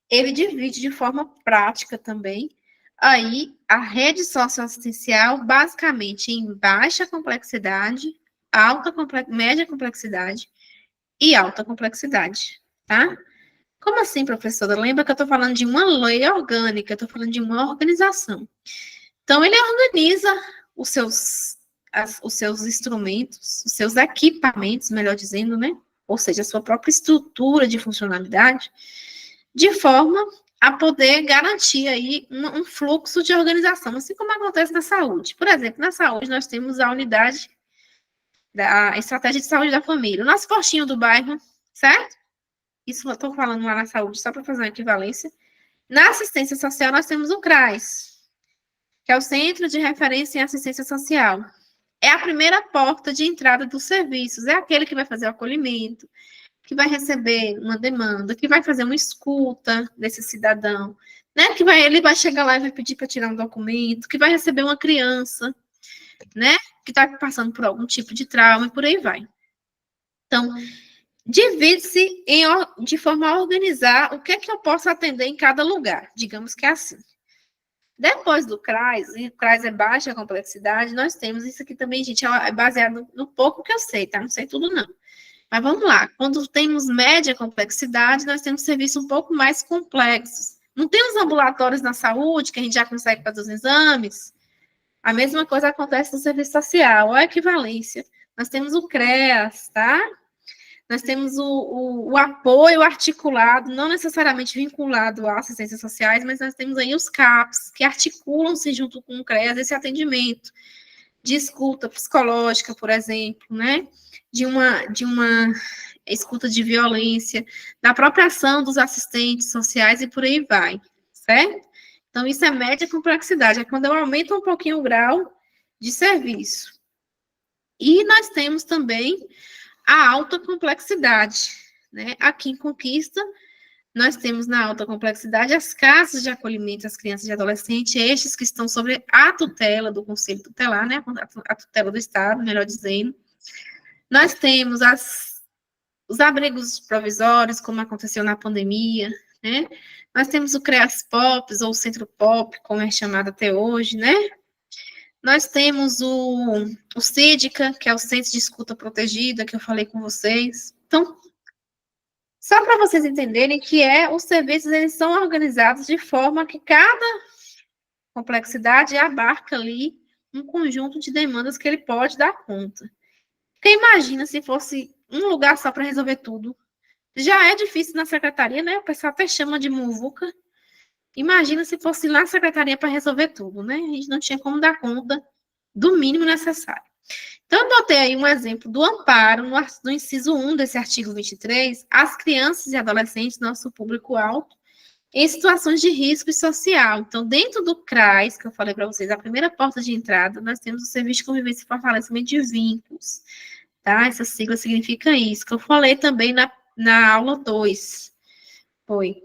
ele divide de forma prática também, aí, a rede socioassistencial, basicamente, em baixa complexidade, média complexidade e alta complexidade, tá? Como assim, professora? Lembra que eu estou falando de uma lei orgânica, eu estou falando de uma organização. Então, ele organiza os seus instrumentos, os seus equipamentos, melhor dizendo, né? Ou seja, a sua própria estrutura de funcionalidade, de forma a poder garantir aí um fluxo de organização, assim como acontece na saúde. Por exemplo, na saúde nós temos a unidade da estratégia de saúde da família, o nosso postinho do bairro, certo? Isso eu estou falando lá na saúde, só para fazer uma equivalência. Na assistência social, nós temos o CRAS, que é o Centro de Referência em Assistência Social. É a primeira porta de entrada dos serviços, é aquele que vai fazer o acolhimento, que vai receber uma demanda, que vai fazer uma escuta desse cidadão, né? Ele vai chegar lá e vai pedir para tirar um documento, que vai receber uma criança, né? Que está passando por algum tipo de trauma e por aí vai. Então, divide-se de forma a organizar o que é que eu posso atender em cada lugar. Digamos que é assim. Depois do CRAS, e o CRAS é baixa complexidade, nós temos isso aqui também, gente, é baseado no pouco que eu sei, tá? Não sei tudo, não. Mas vamos lá. Quando temos média complexidade, nós temos serviços um pouco mais complexos. Não tem os ambulatórios na saúde, que a gente já consegue fazer os exames? A mesma coisa acontece no serviço social, olha a equivalência. Nós temos o CREAS, tá? Nós temos o apoio articulado, não necessariamente vinculado a assistências sociais, mas nós temos aí os CAPs, que articulam-se junto com o CREAS esse atendimento de escuta psicológica, por exemplo, né? De uma escuta de violência, da própria ação dos assistentes sociais e por aí vai, certo? Então, isso é média complexidade, é quando eu aumento um pouquinho o grau de serviço. E nós temos também a alta complexidade, né? Aqui em Conquista, nós temos na alta complexidade as casas de acolhimento às crianças e adolescentes, estes que estão sobre a tutela do Conselho Tutelar, né? A tutela do Estado, melhor dizendo. Nós temos os abrigos provisórios, como aconteceu na pandemia, né? Nós temos o CREAS POPs, ou Centro POP, como é chamado até hoje, né? Nós temos o CIDICA, que é o Centro de Escuta Protegida, que eu falei com vocês. Então, só para vocês entenderem que os serviços, eles são organizados de forma que cada complexidade abarca ali um conjunto de demandas que ele pode dar conta. Porque imagina se fosse um lugar só para resolver tudo. Já é difícil na secretaria, né? O pessoal até chama de muvuca. Imagina se fosse na secretaria para resolver tudo, né? A gente não tinha como dar conta do mínimo necessário. Então, eu botei aí um exemplo do amparo no inciso 1 desse artigo 23, as crianças e adolescentes, nosso público-alvo, em situações de risco social. Então, dentro do CRAS, que eu falei para vocês, a primeira porta de entrada, nós temos o Serviço de Convivência e Fortalecimento de Vínculos, tá? Essa sigla significa isso, que eu falei também na aula 2. Foi.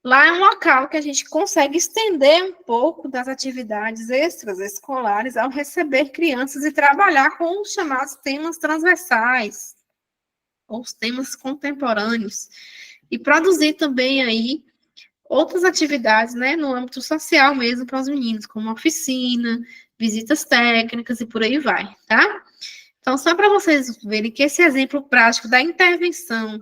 Lá é um local que a gente consegue estender um pouco das atividades extras escolares ao receber crianças e trabalhar com os chamados temas transversais, ou os temas contemporâneos, e produzir também aí outras atividades, né, no âmbito social mesmo para os meninos, como oficina, visitas técnicas e por aí vai, tá? Então, só para vocês verem que esse exemplo prático da intervenção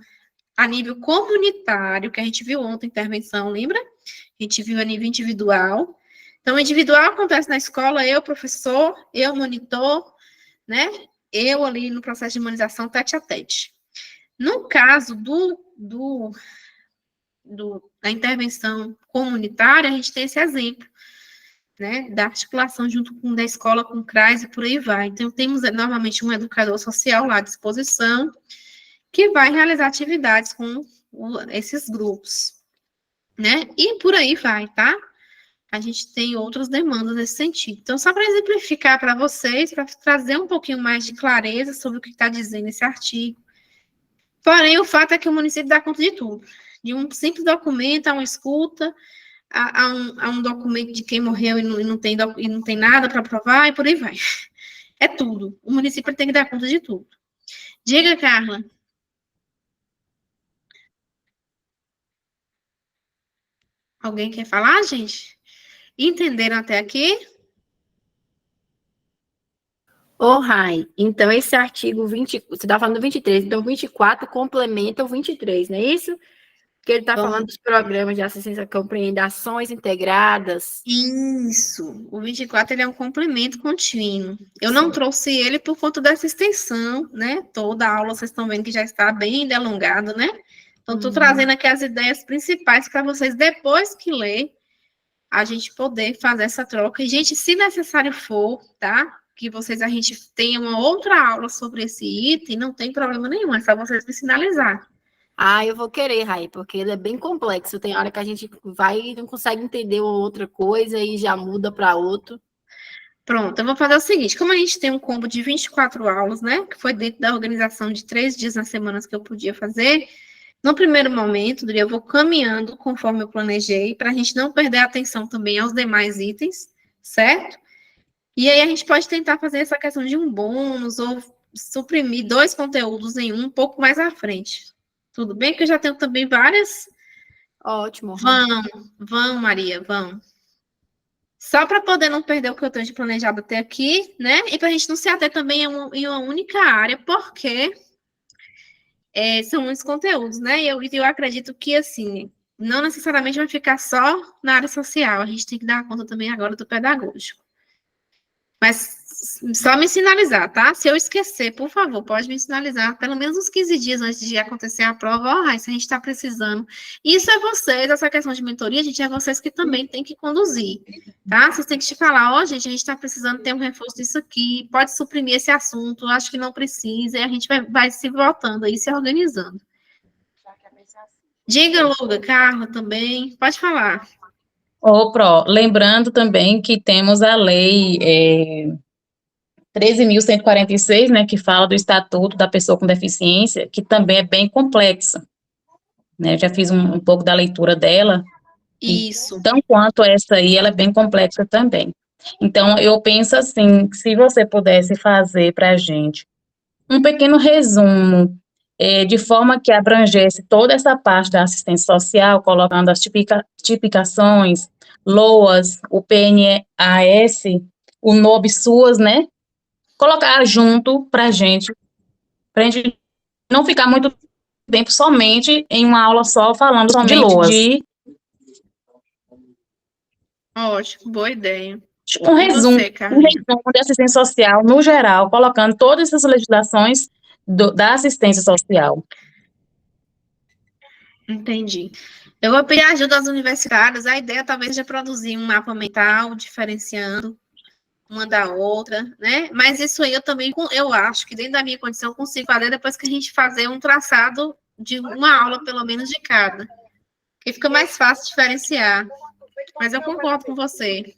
a nível comunitário, que a gente viu ontem, intervenção, lembra? A gente viu a nível individual. Então, individual acontece na escola, eu, professor, eu, monitor, né? Eu ali no processo de imunização tete a tete. No caso da intervenção comunitária, a gente tem esse exemplo, né? Da articulação junto com da escola, com o CRAS e por aí vai. Então, temos novamente um educador social lá à disposição, que vai realizar atividades com esses grupos, né? E por aí vai, tá? A gente tem outras demandas nesse sentido. Então, só para exemplificar para vocês, para trazer um pouquinho mais de clareza sobre o que está dizendo esse artigo. Porém, o fato é que o município dá conta de tudo. De um simples documento, a uma escuta, a um documento de quem morreu e não tem nada para provar, e por aí vai. É tudo. O município tem que dar conta de tudo. Diga, Carla. Alguém quer falar, gente? Entenderam até aqui? Rai, então esse artigo 20, você está falando do 23, então o 24 complementa o 23, não é isso? Porque ele está falando dos programas de assistência compreende ações integradas. Isso, o 24 ele é um complemento contínuo. Eu não trouxe ele por conta dessa extensão, né? Toda a aula vocês estão vendo que já está bem delongada, né? Então, estou trazendo aqui as ideias principais para vocês, depois que ler, a gente poder fazer essa troca. E, gente, se necessário for, tá? Que a gente tenha uma outra aula sobre esse item, não tem problema nenhum, é só vocês me sinalizar. Eu vou querer, Rai, porque ele é bem complexo. Tem hora que a gente vai e não consegue entender outra coisa e já muda para outro. Pronto, eu vou fazer o seguinte, como a gente tem um combo de 24 aulas, né, que foi dentro da organização de 3 dias nas semanas que eu podia fazer, no primeiro momento, eu vou caminhando conforme eu planejei, para a gente não perder a atenção também aos demais itens, certo? E aí a gente pode tentar fazer essa questão de um bônus ou suprimir 2 conteúdos em um pouco mais à frente. Tudo bem? Que eu já tenho também várias. Ótimo. Vão, Maria, vão. Só para poder não perder o que eu tenho de planejado até aqui, né? E para a gente não se ater também em uma única área, porque são muitos conteúdos, né? E eu acredito que, assim, não necessariamente vai ficar só na área social, a gente tem que dar conta também agora do pedagógico. Mas só me sinalizar, tá? Se eu esquecer, por favor, pode me sinalizar, pelo menos uns 15 dias antes de acontecer a prova, se a gente está precisando. Isso é vocês, essa questão de mentoria, gente, é vocês que também tem que conduzir, tá? Vocês têm que te falar, gente, a gente está precisando ter um reforço disso aqui, pode suprimir esse assunto, acho que não precisa, e a gente vai se voltando aí, se organizando. Diga, Luga, Carla, também, pode falar. Lembrando também que temos a lei 13.146, né, que fala do Estatuto da Pessoa com Deficiência, que também é bem complexa, né, eu já fiz um pouco da leitura dela, e Isso. tão quanto essa aí, ela é bem complexa também. Então, eu penso assim, que se você pudesse fazer para a gente um pequeno resumo, de forma que abrangesse toda essa parte da assistência social, colocando as tipificações, LOAS, o PNAS, o NOB-SUAS, né? Colocar junto para a gente não ficar muito tempo somente em uma aula só falando somente de LOAS. Ótimo, boa ideia. Um E resumo, você, Carlinhos? de assistência social no geral, colocando todas essas legislações da assistência social. Entendi. Eu vou pedir ajuda às universitárias. A ideia talvez seja produzir um mapa mental, diferenciando uma da outra, né? Mas isso aí eu acho que dentro da minha condição eu consigo fazer depois que a gente fazer um traçado de uma aula, pelo menos, de cada. Que fica mais fácil diferenciar. Mas eu concordo com você.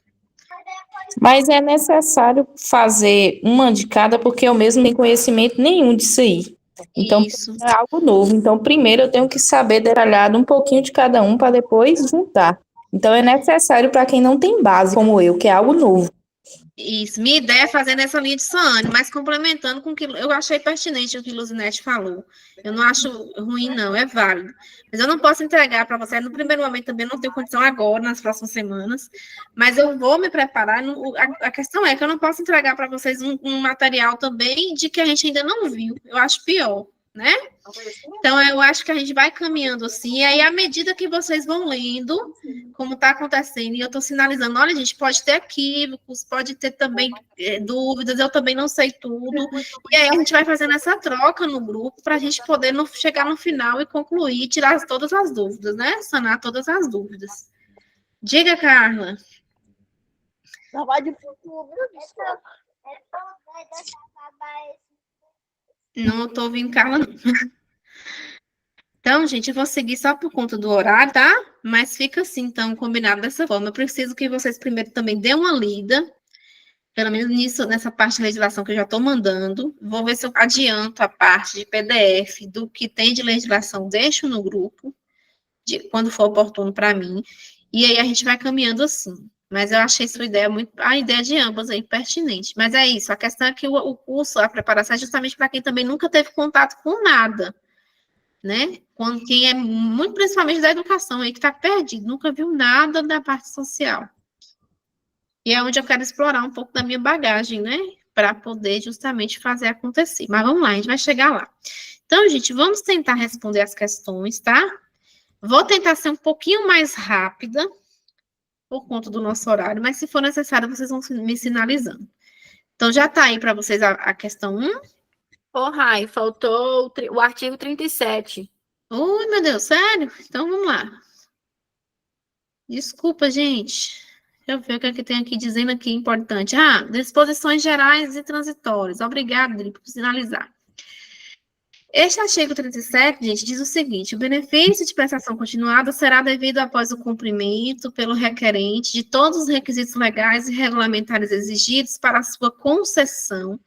Mas é necessário fazer uma de cada, porque eu mesmo não tenho conhecimento nenhum disso aí. Então, Isso. é algo novo. Então, primeiro eu tenho que saber detalhado um pouquinho de cada um para depois juntar. Então, é necessário para quem não tem base, como eu, que é algo novo. Isso, minha ideia é fazer nessa linha de Soane, mas complementando com o que eu achei pertinente o que Luzinete falou. Eu não acho ruim, não, é válido. Mas eu não posso entregar para você, no primeiro momento também não tenho condição agora, nas próximas semanas, mas eu vou me preparar. A questão é que eu não posso entregar para vocês um material também de que a gente ainda não viu. Eu acho pior, né? Então, eu acho que a gente vai caminhando assim, e aí, à medida que vocês vão lendo, como está acontecendo, e eu estou sinalizando, olha, gente, pode ter equívocos, pode ter também dúvidas, eu também não sei tudo, e aí a gente vai fazendo essa troca no grupo, para a gente poder chegar no final e concluir, tirar todas as dúvidas, né? Sanar todas as dúvidas. Diga, Carla. Não estou ouvindo Carla, não. Então, gente, eu vou seguir só por conta do horário, tá? Mas fica assim, então, combinado dessa forma. Eu preciso que vocês primeiro também dêem uma lida, pelo menos nessa parte de legislação que eu já estou mandando. Vou ver se eu adianto a parte de PDF do que tem de legislação, deixo no grupo, quando for oportuno para mim. E aí a gente vai caminhando assim. Mas eu achei sua ideia a ideia de ambas aí pertinente. Mas é isso, a questão é que o curso, a preparação é justamente para quem também nunca teve contato com nada, né? Quem é muito principalmente da educação aí que está perdido, nunca viu nada da parte social. E é onde eu quero explorar um pouco da minha bagagem, né? Para poder justamente fazer acontecer. Mas vamos lá, a gente vai chegar lá. Então, gente, vamos tentar responder as questões, tá? Vou tentar ser um pouquinho mais rápida, por conta do nosso horário, mas se for necessário, vocês vão me sinalizando. Então, já está aí para vocês a questão 1? Ô, Rai, faltou o artigo 37. Ui, meu Deus, sério? Então, vamos lá. Desculpa, gente. Deixa eu ver o que é que tem aqui dizendo aqui importante. Disposições gerais e transitórias. Obrigada, Adri, por sinalizar. Este artigo 37, gente, diz o seguinte: o benefício de prestação continuada será devido após o cumprimento pelo requerente de todos os requisitos legais e regulamentares exigidos para a sua concessão,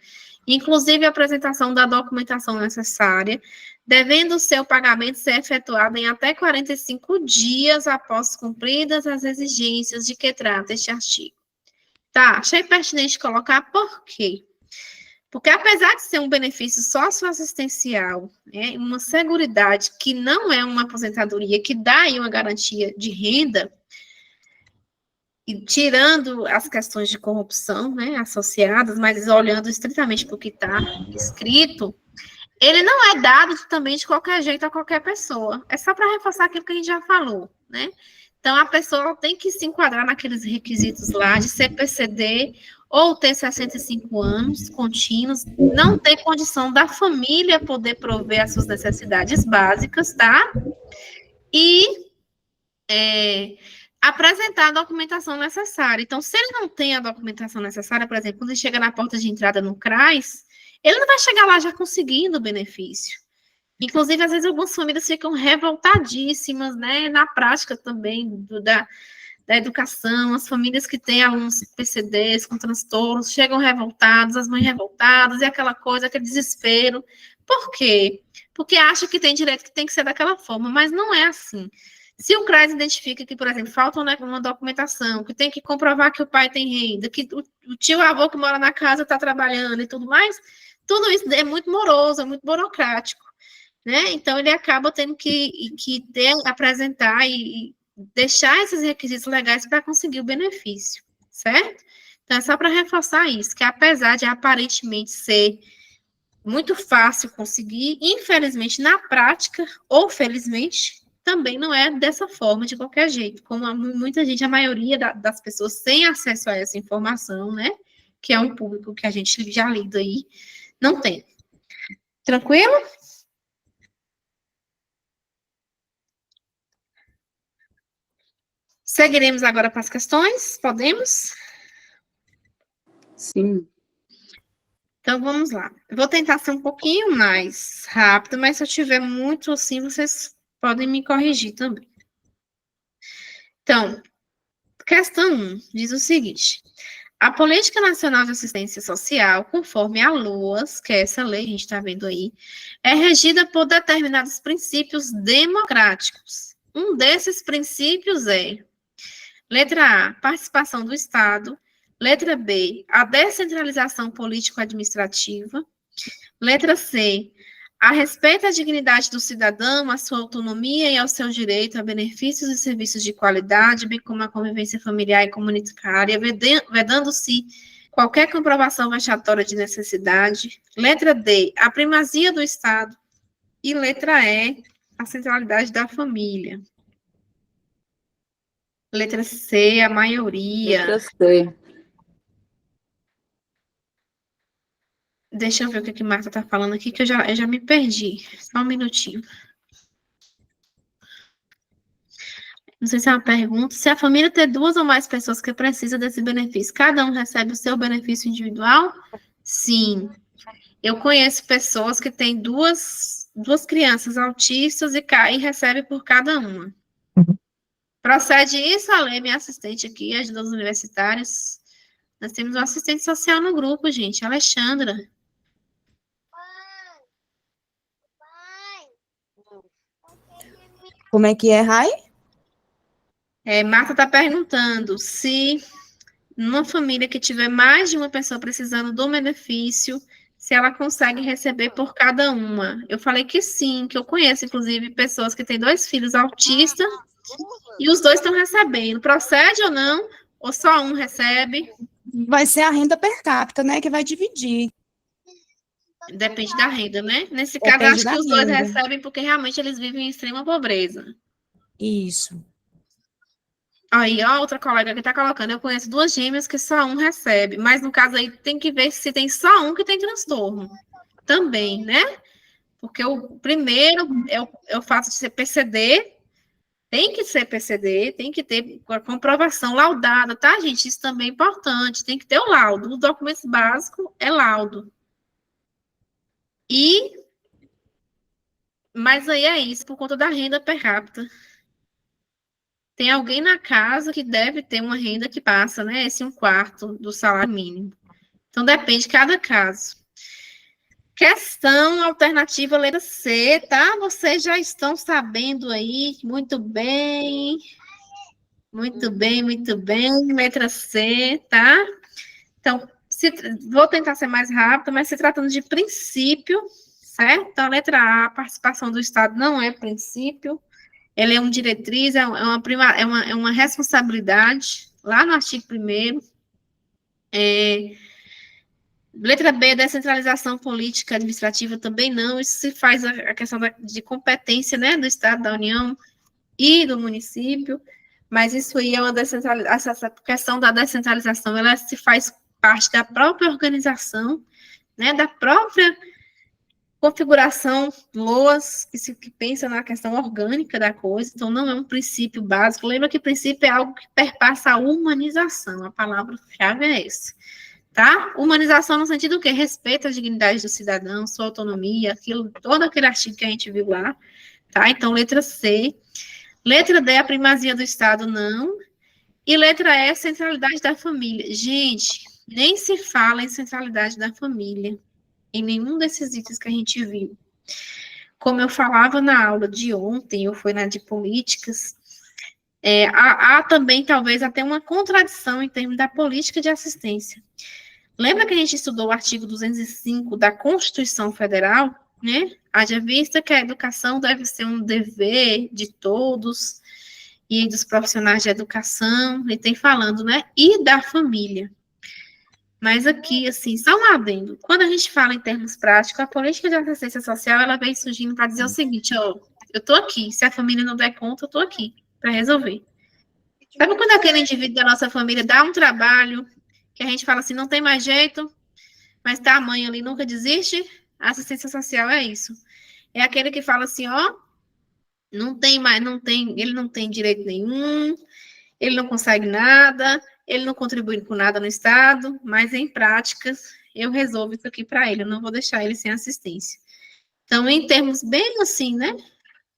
inclusive a apresentação da documentação necessária, devendo o seu pagamento ser efetuado em até 45 dias após cumpridas as exigências de que trata este artigo. Tá, achei pertinente colocar por quê? Porque apesar de ser um benefício socioassistencial, né, uma seguridade que não é uma aposentadoria, que dá aí uma garantia de renda, e tirando as questões de corrupção, né, associadas, mas olhando estritamente para o que está escrito, ele não é dado também de qualquer jeito a qualquer pessoa. É só para reforçar aquilo que a gente já falou, né? Então, a pessoa tem que se enquadrar naqueles requisitos lá de ser PCD ou ter 65 anos contínuos, não ter condição da família poder prover as suas necessidades básicas, tá? E apresentar a documentação necessária. Então, se ele não tem a documentação necessária, por exemplo, quando ele chega na porta de entrada no CRAS, ele não vai chegar lá já conseguindo o benefício. Inclusive, às vezes, algumas famílias ficam revoltadíssimas, né? Na prática também da da educação, as famílias que têm alunos PCDs com transtornos, chegam revoltados, as mães revoltadas, e aquela coisa, aquele desespero. Por quê? Porque acha que tem direito, que tem que ser daquela forma, mas não é assim. Se o CRAS identifica que, por exemplo, falta uma documentação, que tem que comprovar que o pai tem renda, que o tio-avô que mora na casa está trabalhando e tudo mais, tudo isso é muito moroso, é muito burocrático, né? Então, ele acaba tendo que apresentar e deixar esses requisitos legais para conseguir o benefício, certo? Então, é só para reforçar isso, que apesar de aparentemente ser muito fácil conseguir, infelizmente, na prática, ou felizmente, também não é dessa forma, de qualquer jeito, como muita gente, a maioria das pessoas tem acesso a essa informação, né, que é um público que a gente já lida aí, não tem. Tranquilo? Seguiremos agora para as questões, podemos? Sim. Então, vamos lá. Eu vou tentar ser um pouquinho mais rápido, mas se eu tiver muito assim, vocês podem me corrigir também. Então, questão 1 diz o seguinte: a Política Nacional de Assistência Social, conforme a LOAS, que é essa lei que a gente está vendo aí, é regida por determinados princípios democráticos. Um desses princípios é, letra A, participação do Estado. Letra B, a descentralização político-administrativa. Letra C, a respeito à dignidade do cidadão, à sua autonomia e ao seu direito a benefícios e serviços de qualidade, bem como a convivência familiar e comunitária, vedando-se qualquer comprovação vexatória de necessidade. Letra D, a primazia do Estado. E letra E, a centralidade da família. Letra C, a maioria. Letra C. Deixa eu ver o que a Marta está falando aqui, que eu já me perdi. Só um minutinho. Não sei se é uma pergunta. Se a família ter 2 ou mais pessoas que precisam desse benefício, cada um recebe o seu benefício individual? Sim. Eu conheço pessoas que têm duas crianças autistas e recebem por cada uma. Procede isso, Ale, minha assistente aqui, as duas universitárias. Nós temos um assistente social no grupo, gente, Alexandra. Como é que é, Rai? Marta está perguntando se numa família que tiver mais de uma pessoa precisando do benefício, se ela consegue receber por cada uma. Eu falei que sim, que eu conheço, inclusive, pessoas que têm 2 filhos autistas e os 2 estão recebendo. Procede ou não? Ou só um recebe? Vai ser a renda per capita, né, que vai dividir. Depende da renda, né? Nesse caso, Depende acho da que os 2 renda. recebem porque realmente eles vivem em extrema pobreza. Isso. Aí, ó, outra colega que está colocando, eu conheço 2 gêmeas que só um recebe, mas no caso aí tem que ver se tem só um que tem transtorno também, né? Porque o primeiro é o fato de ser PCD, tem que ser PCD, tem que ter a comprovação laudada, tá, gente? Isso também é importante, tem que ter o laudo. Os documentos básicos é laudo. Mas aí é isso, por conta da renda per capita. Tem alguém na casa que deve ter uma renda que passa, né? Esse 1/4 do salário mínimo. Então, depende de cada caso. Questão alternativa, letra C, tá? Vocês já estão sabendo aí, muito bem. Muito bem, muito bem. Letra C, tá? Então, vou tentar ser mais rápida, mas se tratando de princípio, certo? Então, letra A, a participação do Estado não é princípio. Ele é uma diretriz, é uma responsabilidade, lá no artigo 1º. Letra B, descentralização política administrativa também não, isso se faz a questão de competência, né, do Estado, da União e do município, mas isso aí é uma descentralização, essa questão da descentralização, ela se faz parte da própria organização, né, da própria configuração LOAS, que pensa na questão orgânica da coisa, então não é um princípio básico. Lembra que princípio é algo que perpassa a humanização, a palavra-chave é essa, tá? Humanização no sentido do quê? Respeito à dignidade do cidadão, sua autonomia, todo aquele artigo que a gente viu lá, tá? Então, letra C. Letra D, a primazia do Estado, não. E letra E, centralidade da família. Gente, nem se fala em centralidade da família, em nenhum desses itens que a gente viu. Como eu falava na aula de ontem, ou foi na de políticas, há também, talvez, até uma contradição em termos da política de assistência. Lembra que a gente estudou o artigo 205 da Constituição Federal, né? Haja vista que a educação deve ser um dever de todos e dos profissionais de educação, ele tem falando, né? E da família. Mas aqui, assim, só um adendo. Quando a gente fala em termos práticos, a política de assistência social, ela vem surgindo para dizer o seguinte, ó, eu tô aqui, se a família não der conta, eu tô aqui para resolver. Sabe quando aquele indivíduo da nossa família dá um trabalho, que a gente fala assim, não tem mais jeito, mas tá a mãe ali, nunca desiste? A assistência social é isso. É aquele que fala assim, ó, não tem mais, ele não tem direito nenhum, ele não consegue nada, ele não contribui com nada no Estado, mas em práticas eu resolvo isso aqui para ele, eu não vou deixar ele sem assistência. Então, em termos bem assim, né,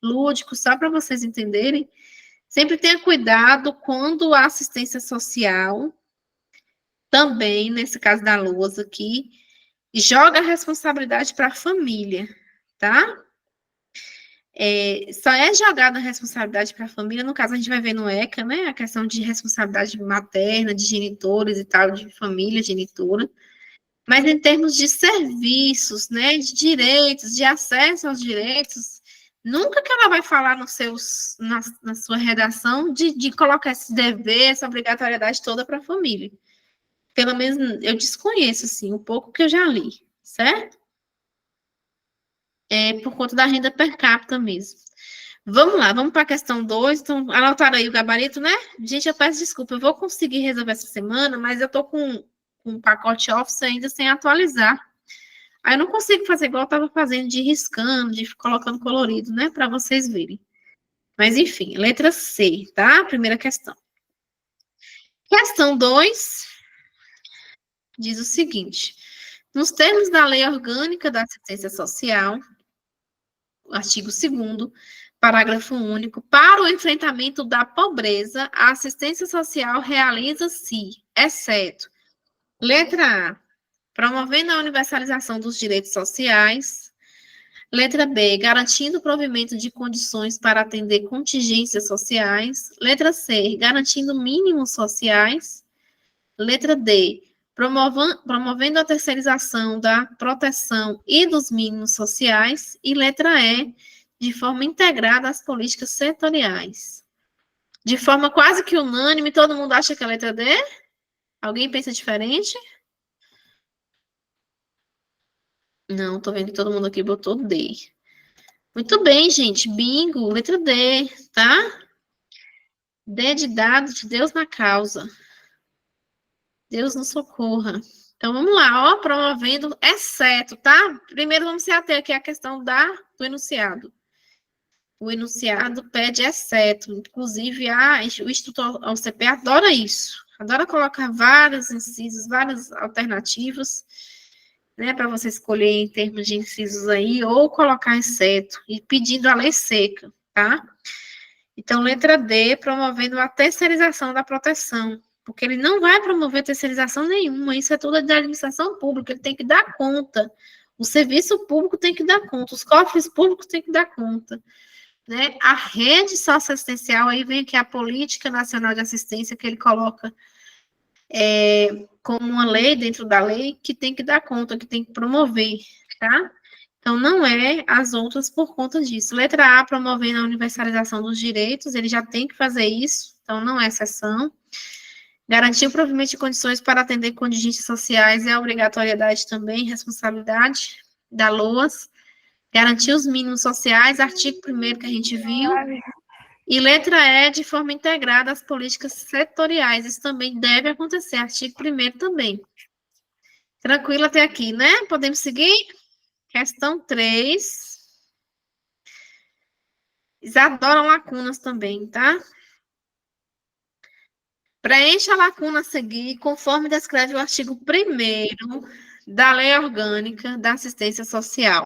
lúdicos, só para vocês entenderem, sempre tenha cuidado quando a assistência social, também, nesse caso da lousa aqui, joga a responsabilidade para a família, tá? Só é jogada a responsabilidade para a família, no caso a gente vai ver no ECA, né, a questão de responsabilidade materna, de genitores e tal, de família genitora, mas em termos de serviços, né, de direitos, de acesso aos direitos, nunca que ela vai falar na sua redação de colocar esse dever, essa obrigatoriedade toda para a família. Pelo menos eu desconheço, assim, um pouco que eu já li, certo? Por conta da renda per capita mesmo. Vamos lá, vamos para a questão 2. Então, anotaram aí o gabarito, né? Gente, eu peço desculpa, eu vou conseguir resolver essa semana, mas eu tô com um pacote Office ainda sem atualizar. Aí eu não consigo fazer igual eu estava fazendo, de riscando, de colocando colorido, né? Para vocês verem. Mas, enfim, letra C, tá? Primeira questão. Questão 2 diz o seguinte: nos termos da Lei Orgânica da Assistência Social, artigo 2º, parágrafo único, para o enfrentamento da pobreza, a assistência social realiza-se, exceto, letra A, promovendo a universalização dos direitos sociais, letra B, garantindo o provimento de condições para atender contingências sociais, letra C, garantindo mínimos sociais, letra D, promovendo a terceirização da proteção e dos mínimos sociais, e letra E, de forma integrada às políticas setoriais. De forma quase que unânime, todo mundo acha que é a letra D? Alguém pensa diferente? Não, tô vendo que todo mundo aqui botou D. Muito bem, gente. Bingo, letra D, tá? D de dado, de Deus na causa. Deus nos socorra. Então, vamos lá, ó, promovendo, exceto, tá? Primeiro, vamos se ater aqui à questão do enunciado. O enunciado pede exceto. Inclusive, o Instituto OCP adora isso. Adora colocar vários incisos, várias alternativas, né, para você escolher em termos de incisos aí, ou colocar exceto, e pedindo a lei seca, tá? Então, letra D, promovendo a terceirização da proteção. Porque ele não vai promover terceirização nenhuma, isso é tudo da administração pública, ele tem que dar conta. O serviço público tem que dar conta, os cofres públicos têm que dar conta. Né? A rede socioassistencial, aí vem aqui a Política Nacional de Assistência, que ele coloca como uma lei dentro da lei, que tem que dar conta, que tem que promover, tá? Então, não é as outras por conta disso. Letra A, promovendo a universalização dos direitos, ele já tem que fazer isso, então não é exceção. Garantir o provimento de condições para atender contingências sociais é a obrigatoriedade também, responsabilidade da LOAS. Garantir os mínimos sociais, artigo 1º que a gente viu. E letra E, de forma integrada às políticas setoriais. Isso também deve acontecer, artigo 1º também. Tranquilo até aqui, né? Podemos seguir? Questão 3. Eles adoram lacunas também, tá? Preencha a lacuna a seguir, conforme descreve o artigo 1º da Lei Orgânica da Assistência Social.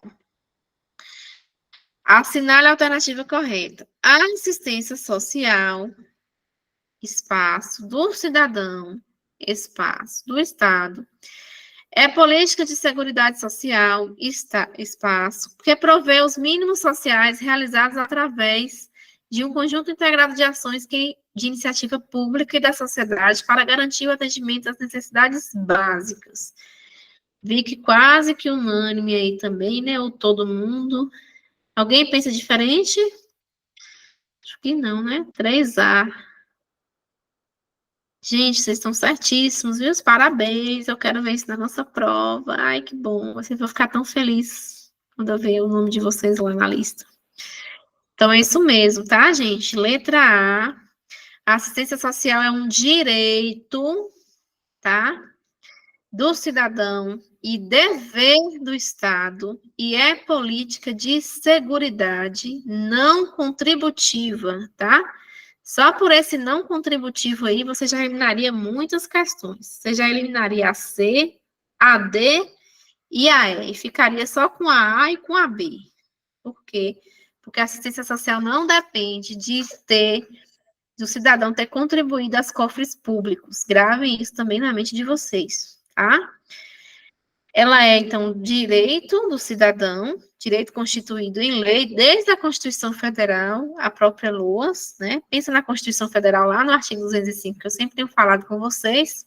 Assinale a alternativa correta. A assistência social espaço, do cidadão, espaço, do Estado. É política de seguridade social, espaço, que provê os mínimos sociais realizados através de um conjunto integrado de ações de iniciativa pública e da sociedade para garantir o atendimento às necessidades básicas. Vi que quase que unânime aí também, né? Ou todo mundo. Alguém pensa diferente? Acho que não, né? 3A. Gente, vocês estão certíssimos, viu? Parabéns, eu quero ver isso na nossa prova. Ai, que bom. Vocês vão ficar tão felizes quando eu ver o nome de vocês lá na lista. Então, é isso mesmo, tá, gente? Letra A. A assistência social é um direito, tá? Do cidadão e dever do Estado e é política de seguridade não contributiva, tá? Só por esse não contributivo aí, você já eliminaria muitas questões. Você já eliminaria a C, a D e a E. E ficaria só com a A e com a B. Por quê? Porque a assistência social não depende do cidadão ter contribuído aos cofres públicos. Gravem isso também na mente de vocês, tá? Ela é, então, direito do cidadão, direito constituído em lei, desde a Constituição Federal, a própria LOAS, né? Pensa na Constituição Federal lá no artigo 205, que eu sempre tenho falado com vocês,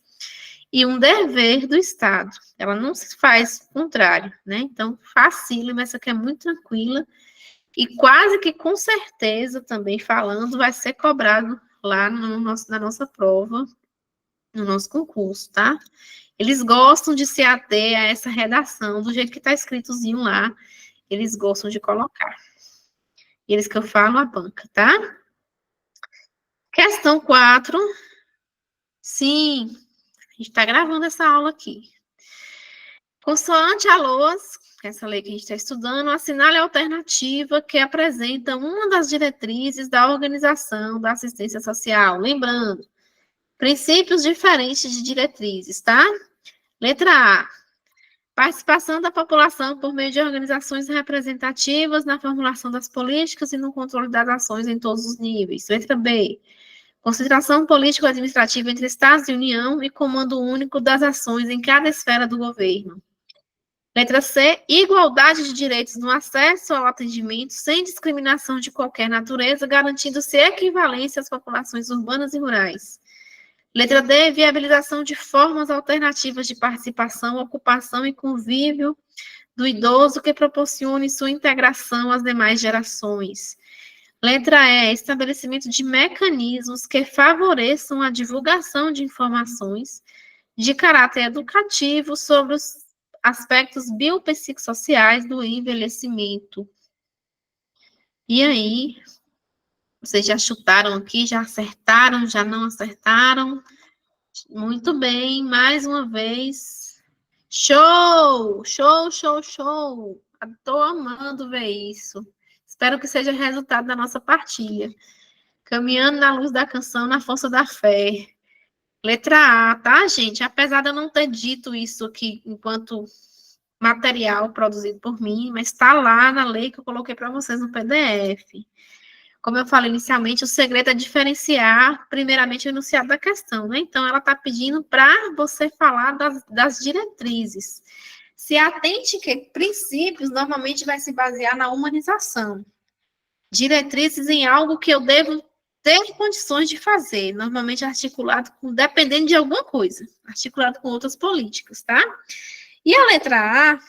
e um dever do Estado. Ela não se faz contrário, né? Então, facílimo, essa aqui é muito tranquila, e quase que com certeza, também falando, vai ser cobrado lá na nossa prova, no nosso concurso, tá? Eles gostam de se ater a essa redação, do jeito que está escritozinho lá, eles gostam de colocar. E eles que eu falo, a banca, tá? Questão 4. Sim, a gente está gravando essa aula aqui. Consoante a LOAS, que é essa lei que a gente está estudando, assinale a alternativa que apresenta uma das diretrizes da organização da assistência social. Lembrando, princípios diferentes de diretrizes, tá? Letra A. Participação da população por meio de organizações representativas na formulação das políticas e no controle das ações em todos os níveis. Letra B. Concentração político-administrativa entre Estados e União e comando único das ações em cada esfera do governo. Letra C. Igualdade de direitos no acesso ao atendimento sem discriminação de qualquer natureza, garantindo-se equivalência às populações urbanas e rurais. Letra D, viabilização de formas alternativas de participação, ocupação e convívio do idoso que proporcione sua integração às demais gerações. Letra E, estabelecimento de mecanismos que favoreçam a divulgação de informações de caráter educativo sobre os aspectos biopsicossociais do envelhecimento. E aí, vocês já chutaram aqui, já acertaram, já não acertaram? Muito bem, mais uma vez. Show! Show, show, show! Estou amando ver isso. Espero que seja resultado da nossa partilha. Caminhando na luz da canção, na força da fé. Letra A, tá, gente? Apesar de eu não ter dito isso aqui enquanto material produzido por mim, mas está lá na lei que eu coloquei para vocês no PDF. Como eu falei inicialmente, o segredo é diferenciar, primeiramente, o enunciado da questão, né? Então, ela está pedindo para você falar das diretrizes. Se atente que princípios normalmente vai se basear na humanização. Diretrizes em algo que eu devo ter condições de fazer, normalmente articulado dependendo de alguma coisa, articulado com outras políticas, tá? E a letra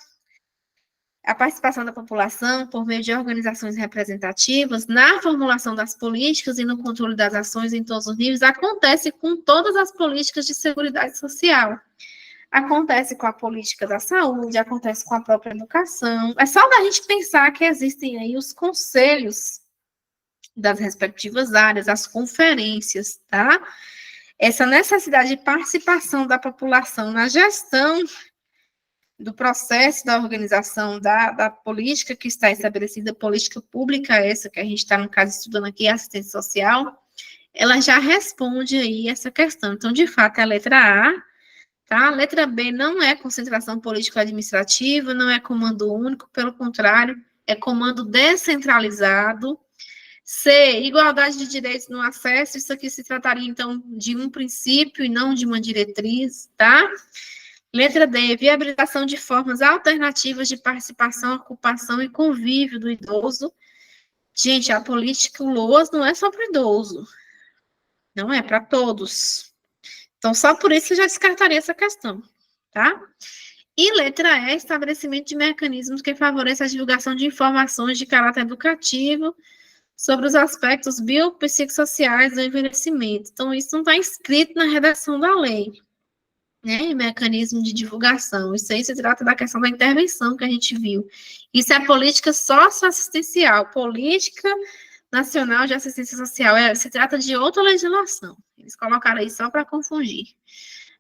A participação da população por meio de organizações representativas na formulação das políticas e no controle das ações em todos os níveis acontece com todas as políticas de seguridade social. Acontece com a política da saúde, acontece com a própria educação. É só da gente pensar que existem aí os conselhos das respectivas áreas, as conferências, tá? Essa necessidade de participação da população na gestão do processo da organização da política que está estabelecida, política pública essa que a gente está, no caso, estudando aqui, assistência social, ela já responde aí essa questão. Então, de fato, é a letra A, tá? A letra B não é concentração político-administrativa, não é comando único, pelo contrário, é comando descentralizado, C, igualdade de direitos no acesso. Isso aqui se trataria, então, de um princípio e não de uma diretriz, tá? Letra D, viabilização de formas alternativas de participação, ocupação e convívio do idoso. Gente, a política LOAS não é só para o idoso. Não é para todos. Então, só por isso eu já descartaria essa questão, tá? E letra E, estabelecimento de mecanismos que favoreçam a divulgação de informações de caráter educativo sobre os aspectos biopsicossociais do envelhecimento. Então, isso não está inscrito na redação da lei, né? Mecanismo de divulgação. Isso aí se trata da questão da intervenção que a gente viu. Isso é política socioassistencial, política nacional de assistência social. Se trata de outra legislação. Eles colocaram aí só para confundir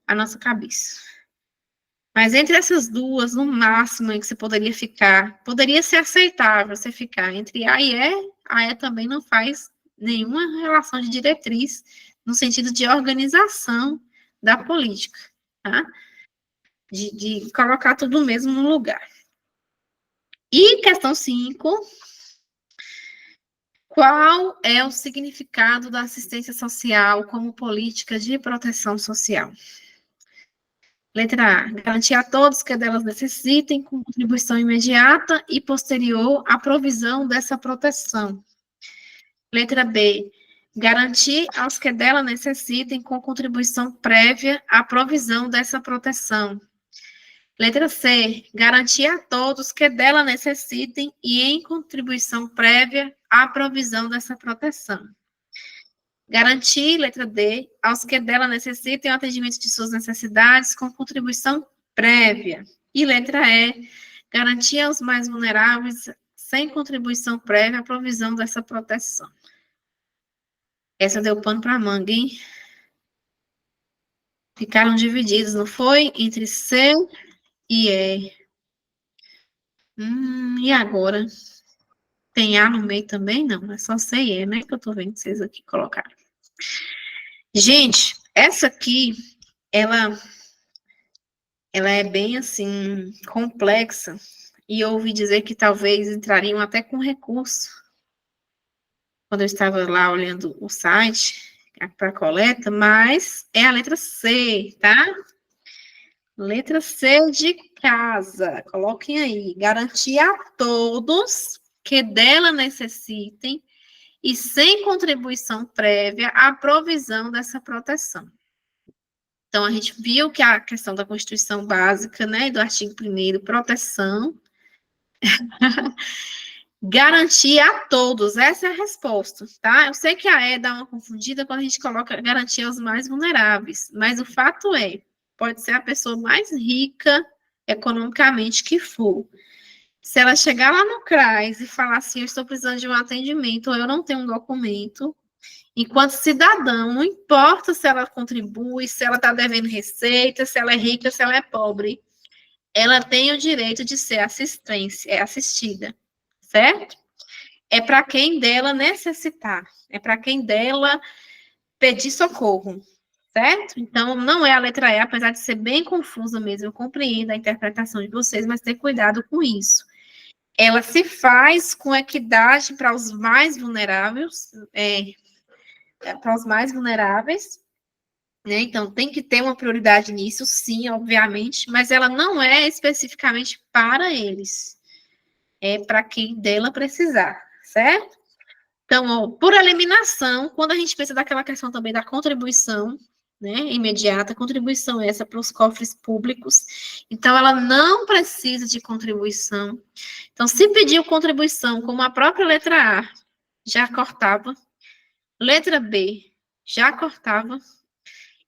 a nossa cabeça. Mas entre essas duas, no máximo que você poderia ficar, poderia ser aceitável você ficar entre A e E. A E também não faz nenhuma relação de diretriz no sentido de organização da política, tá? De colocar tudo mesmo no lugar. E questão 5. Qual é o significado da assistência social como política de proteção social? Letra A, garantir a todos que delas necessitem, com contribuição imediata e posterior à provisão dessa proteção. Letra B, garantir aos que dela necessitem, com contribuição prévia à provisão dessa proteção. Letra C, garantir a todos que dela necessitem e em contribuição prévia à provisão dessa proteção. Garantir, letra D, aos que dela necessitem o atendimento de suas necessidades com contribuição prévia. E letra E, garantir aos mais vulneráveis, sem contribuição prévia, a provisão dessa proteção. Essa deu pano para manga, hein? Ficaram divididos, não foi? Entre C e E. E agora? Tem A no meio também? Não, é só C e E, né? Que eu tô vendo vocês aqui colocaram. Gente, essa aqui, ela é bem, assim, complexa. E eu ouvi dizer que talvez entrariam até com recurso. Quando eu estava lá olhando o site para coleta, mas é a letra C, tá? Letra C de casa. Coloquem aí. Garantir a todos que dela necessitem e sem contribuição prévia a provisão dessa proteção. Então, a gente viu que a questão da Constituição Básica, né, do artigo 1º, proteção, garantir a todos, essa é a resposta, tá? Eu sei que a E dá uma confundida quando a gente coloca garantir aos mais vulneráveis, mas o fato é, pode ser a pessoa mais rica economicamente que for. Se ela chegar lá no CRAS e falar assim, eu estou precisando de um atendimento, ou eu não tenho um documento, enquanto cidadão, não importa se ela contribui, se ela está devendo receita, se ela é rica, se ela é pobre, ela tem o direito de ser assistida, certo? É para quem dela necessitar, é para quem dela pedir socorro, certo? Então, não é a letra E, apesar de ser bem confusa mesmo, eu compreendo a interpretação de vocês, mas ter cuidado com isso. Ela se faz com equidade para os mais vulneráveis, né? Então, tem que ter uma prioridade nisso, sim, obviamente, mas ela não é especificamente para eles. É para quem dela precisar, certo? Então, ó, por eliminação, quando a gente pensa daquela questão também da contribuição, né, imediata, contribuição essa para os cofres públicos, então ela não precisa de contribuição. Então, se pediu contribuição, como a própria letra A, já cortava, letra B, já cortava,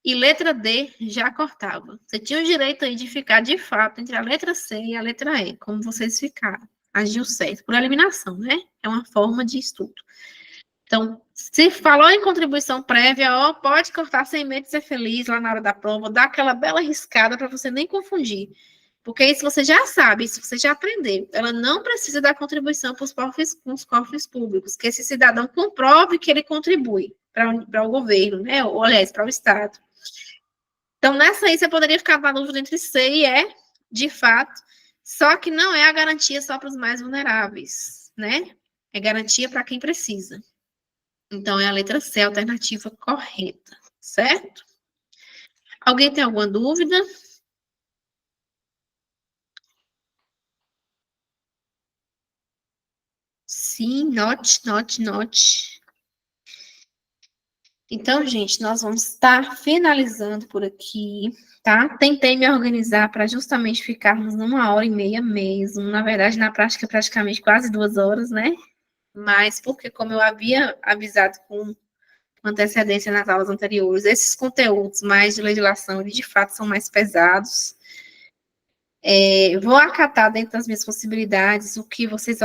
e letra D, já cortava. Você tinha o direito aí de ficar, de fato, entre a letra C e a letra E, como vocês ficaram. Agiu certo, por eliminação, né? É uma forma de estudo. Então, se falou em contribuição prévia, ó, pode cortar sem medo de ser feliz lá na hora da prova, dá aquela bela riscada para você nem confundir. Porque isso você já sabe, isso você já aprendeu. Ela não precisa dar contribuição para os cofres públicos, que esse cidadão comprove que ele contribui para o governo, né? Ou, aliás, para o Estado. Então, nessa aí, você poderia ficar na dúvida entre C e E, de fato, só que não é a garantia só para os mais vulneráveis, né? É garantia para quem precisa. Então, é a letra C, a alternativa correta, certo? Alguém tem alguma dúvida? Sim, note. Então, gente, nós vamos estar finalizando por aqui, tá? Tentei me organizar para justamente ficarmos 1h30 mesmo. Na verdade, na prática, praticamente quase 2 horas, né? Mas porque, como eu havia avisado com antecedência nas aulas anteriores, esses conteúdos mais de legislação, eles de fato são mais pesados. Vou acatar dentro das minhas possibilidades o que vocês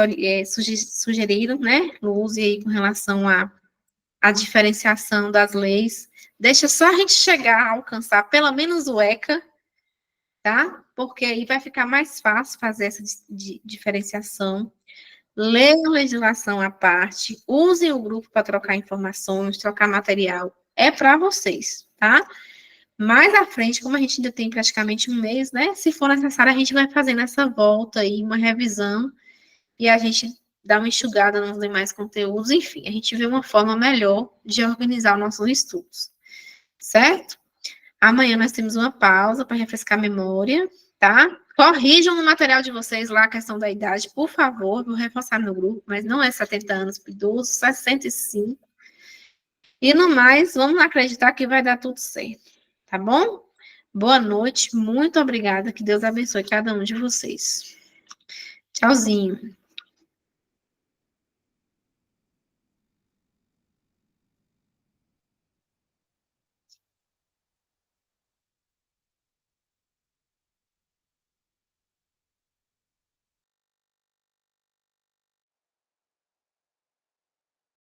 sugeriram, né? Luz, e aí com relação à diferenciação das leis. Deixa só a gente chegar a alcançar pelo menos o ECA, tá? Porque aí vai ficar mais fácil fazer essa diferenciação. Leiam legislação à parte, usem o grupo para trocar informações, trocar material. É para vocês, tá? Mais à frente, como a gente ainda tem praticamente 1 mês, né? Se for necessário, a gente vai fazendo essa volta aí, uma revisão, e a gente dá uma enxugada nos demais conteúdos. Enfim, a gente vê uma forma melhor de organizar os nossos estudos, certo? Amanhã nós temos uma pausa para refrescar a memória, tá? Corrijam no material de vocês lá a questão da idade, por favor, vou reforçar no grupo, mas não é 70 anos para idoso, 65. E no mais, vamos acreditar que vai dar tudo certo, tá bom? Boa noite, muito obrigada, que Deus abençoe cada um de vocês. Tchauzinho.